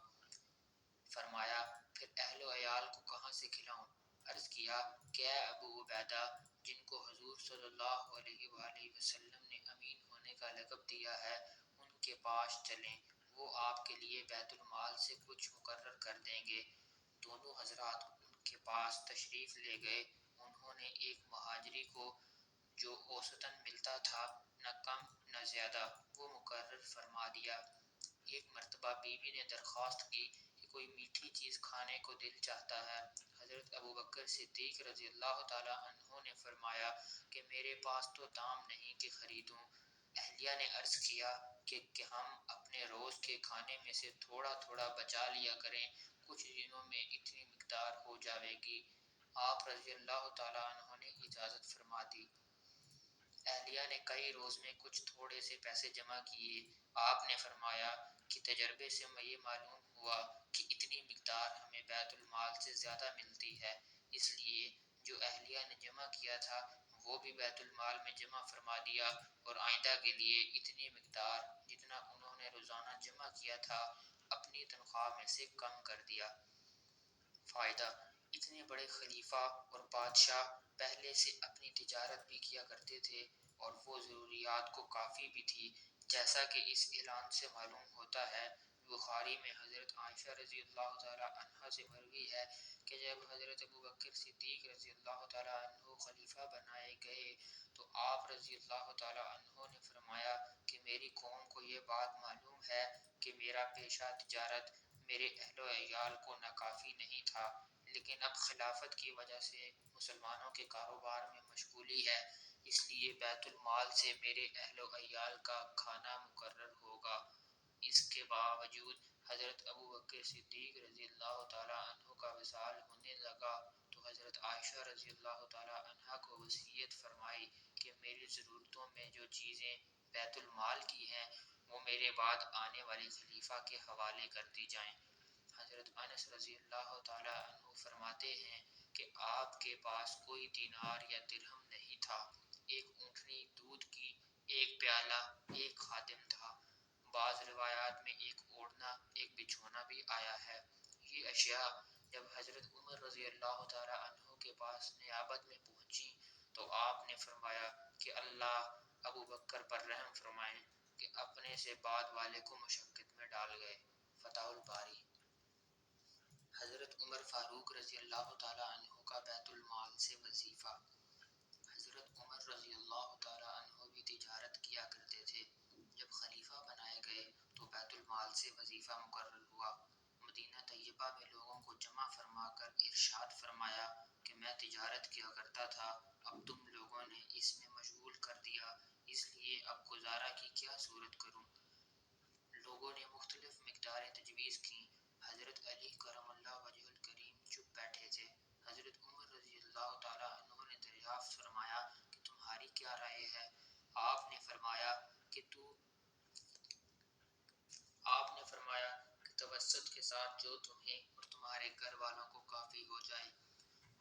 فرمایا پھر اہل و عیال کو کہاں سے کھلاؤں؟ عرض کیا کہ اے ابو عبیدہ، جن کو حضور صلی اللہ علیہ وآلہ وسلم نے امین ہونے کا لقب دیا ہے، ان کے پاس چلیں، وہ آپ کے لیے بیت المال سے کچھ مقرر کر دیں گے۔ دونوں حضرات ان کے پاس تشریف لے گئے۔ انہوں نے ایک مہاجری کو جو اوسطاً ملتا تھا، نہ کم نہ زیادہ، وہ مقرر فرما دیا۔ ایک مرتبہ بیوی نے درخواست کی کہ کوئی میٹھی چیز کھانے کو دل چاہتا ہے۔ حضرت ابوبکر صدیق رضی اللہ تعالیٰ عنہ نے فرمایا کہ میرے پاس تو دام نہیں کہ خریدوں۔ اہلیہ نے عرض کیا کہ ہم اپنے روز کے کھانے میں سے تھوڑا تھوڑا بچا لیا کریں، کچھ دنوں میں اتنی مقدار ہو جائے گی۔ آپ رضی اللہ تعالیٰ عنہ نے اجازت فرما دی۔ اہلیہ نے کئی روز میں کچھ تھوڑے سے پیسے جمع کیے۔ آپ نے فرمایا کہ تجربے سے یہ معلوم ہوا کہ اتنی مقدار ہمیں بیت المال سے زیادہ ملتی ہے، اس لیے جو اہلیہ نے جمع کیا تھا وہ بھی بیت المال میں جمع فرما دیا اور آئندہ کے لیے اتنی مقدار جتنا انہوں نے روزانہ جمع کیا تھا اپنی تنخواہ میں سے کم کر دیا۔ فائدہ اتنے بڑے خلیفہ اور بادشاہ پہلے سے اپنی تجارت بھی کیا کرتے تھے اور وہ ضروریات کو کافی بھی تھی، جیسا کہ اس اعلان سے معلوم ہوتا ہے۔ بخاری میں حضرت عائشہ رضی اللہ تعالیٰ عنہا سے مروی ہے کہ جب حضرت ابوبکر صدیق رضی اللہ تعالیٰ عنہ خلیفہ بنائے گئے تو آپ رضی اللہ تعالیٰ عنہ نے فرمایا کہ میری قوم کو یہ بات معلوم ہے کہ میرا پیشہ تجارت میرے اہل و عیال کو ناکافی نہیں تھا، لیکن اب خلافت کی وجہ سے مسلمانوں کے کاروبار میں مشغولی ہے، اس لیے بیت المال سے میرے اہل و عیال کا کھانا مقرر ہوگا۔ اس کے باوجود حضرت ابوبکر صدیق رضی اللہ تعالیٰ عنہ کا وصال ہونے لگا تو حضرت عائشہ رضی اللہ تعالیٰ عنہا کو وصیت فرمائی کہ میری ضرورتوں میں جو چیزیں بیت المال کی ہیں وہ میرے بعد آنے والے خلیفہ کے حوالے کر دی جائیں۔ حضرت انس رضی اللہ تعالیٰ عنہ فرماتے ہیں کہ آپ کے پاس کوئی دینار یا درہم نہیں تھا، ایک اونٹنی دودھ کی، ایک پیالہ، ایک خادم تھا، بعض روایات میں ایک اوڑھنا، ایک بچھونا بھی آیا ہے۔ یہ اشیاء جب حضرت عمر رضی اللہ تعالیٰ عنہ کے پاس نیابت میں پہنچی تو آپ نے فرمایا کہ اللہ ابو بکر پر رحم فرمائیں کہ اپنے سے بعد والے کو مشقت میں ڈال گئے۔ فتح الباری۔ حضرت عمر فاروق رضی اللہ تعالیٰ عنہ کا بیت المال سے وظیفہ۔ حضرت عمر رضی اللہ تعالیٰ عنہ بھی تجارت کیا کرتے تھے۔ جب خلیفہ بنائے گئے تو بیت المال سے وظیفہ مقرر ہوا۔ مدینہ طیبہ میں لوگوں کو جمع فرما کر ارشاد فرمایا کہ میں تجارت کیا کرتا تھا، اب تم لوگوں نے اس میں مشغول کر دیا، اس لیے اب گزارا کی کیا صورت کروں۔ لوگوں نے مختلف مقداریں تجویز کیں۔ حضرت علی کرم اللہ وجہ الکریم چپ بیٹھے تھے۔ حضرت عمر رضی اللہ تعالیٰ عنہ نے دریافت فرمایا کہ تمہاری کیا رائے ہے؟ آپ نے فرمایا کہ توسط کے ساتھ جو تمہیں اور تمہارے گھر والوں کو کافی ہو جائے۔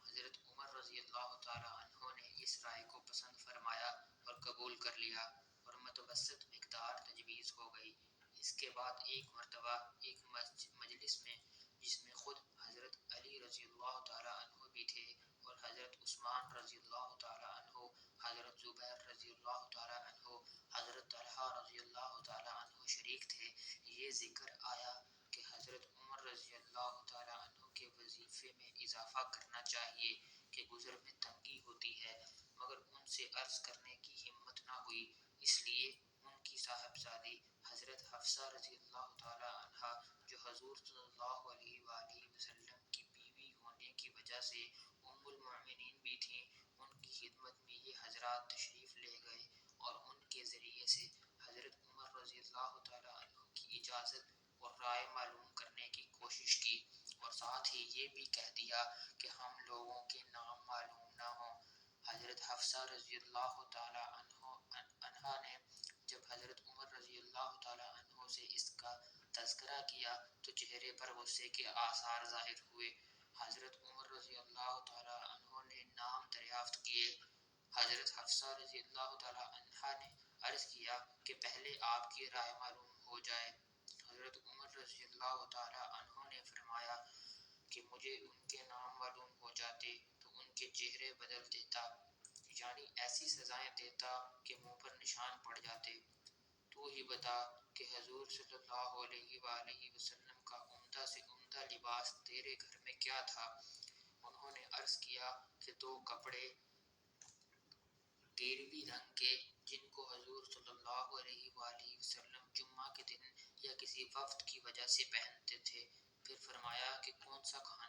حضرت عمر رضی اللہ تعالیٰ عنہ نے اس رائے کو پسند فرمایا اور قبول کر لیا اور متوسط مقدار تجویز ہو گئی۔ اس کے بعد ایک مرتبہ ایک مجلس میں، جس میں خود حضرت علی رضی اللہ تعالیٰ عنہ بھی تھے اور حضرت عثمان رضی اللہ تعالیٰ عنہ، حضرت زبیر رضی اللہ تعالیٰ عنہ، حضرت طلحہ رضی اللہ تعالیٰ عنہ شریک تھے، یہ ذکر آیا کہ حضرت عمر رضی اللہ تعالیٰ عنہ کے وظیفے میں اضافہ کرنا چاہیے کہ گزر میں تنگی ہوتی ہے، مگر ان سے عرض کرنے کی ہمت نہ ہوئی، اس لیے ان کی صاحبزادی حضرت حفصہ رضی اللہ تعالیٰ عنہا، جو حضور صلی اللہ علیہ وآلہ وسلم کی بیوی ہونے کی وجہ سے ام المؤمنین بھی تھیں، ان کی خدمت میں یہ حضرات تشریف لے گئے اور ان کے ذریعے سے حضرت عمر رضی اللہ تعالیٰ عنہ کی اجازت اور رائے معلوم کرنے کی کوشش کی، اور ساتھ ہی یہ بھی کہہ دیا کہ ہم لوگوں کے نام معلوم نہ ہوں۔ حضرت حفصہ رضی اللہ تعالیٰ عنہا نے جب حضرت عمر رضی اللہ تعالیٰ عنہ سے اس کا تذکرہ کیا تو چہرے پر غصے کے آثار ظاہر ہوئے۔ حضرت عمر رضی اللہ تعالیٰ عنہ نے نام دریافت کیے۔ حضرت حفصہ رضی اللہ تعالیٰ عنہا نے عرض کیا کہ پہلے آپ کی رائے معلوم ہو جائے۔ حضرت عمر رضی اللہ تعالیٰ عنہ نے فرمایا کہ مجھے ان کے نام معلوم ہو جاتے تو ان کے چہرے بدل دیتا، یعنی ایسی سزائیں دیتا کہ منہ پر نشان پڑ جاتے۔ تو ہی بتا کہ حضور صلی اللہ علیہ وآلہ وسلم کا عمدہ سے عمدہ لباس تیرے گھر میں کیا تھا؟ انہوں نے عرض کیا کہ 2 کپڑے گیروی رنگ کے، جن کو حضور صلی اللہ علیہ وآلہ وسلم جمعہ کے دن یا کسی وفد کی وجہ سے پہنتے تھے۔ پھر فرمایا کہ کون سا کھانا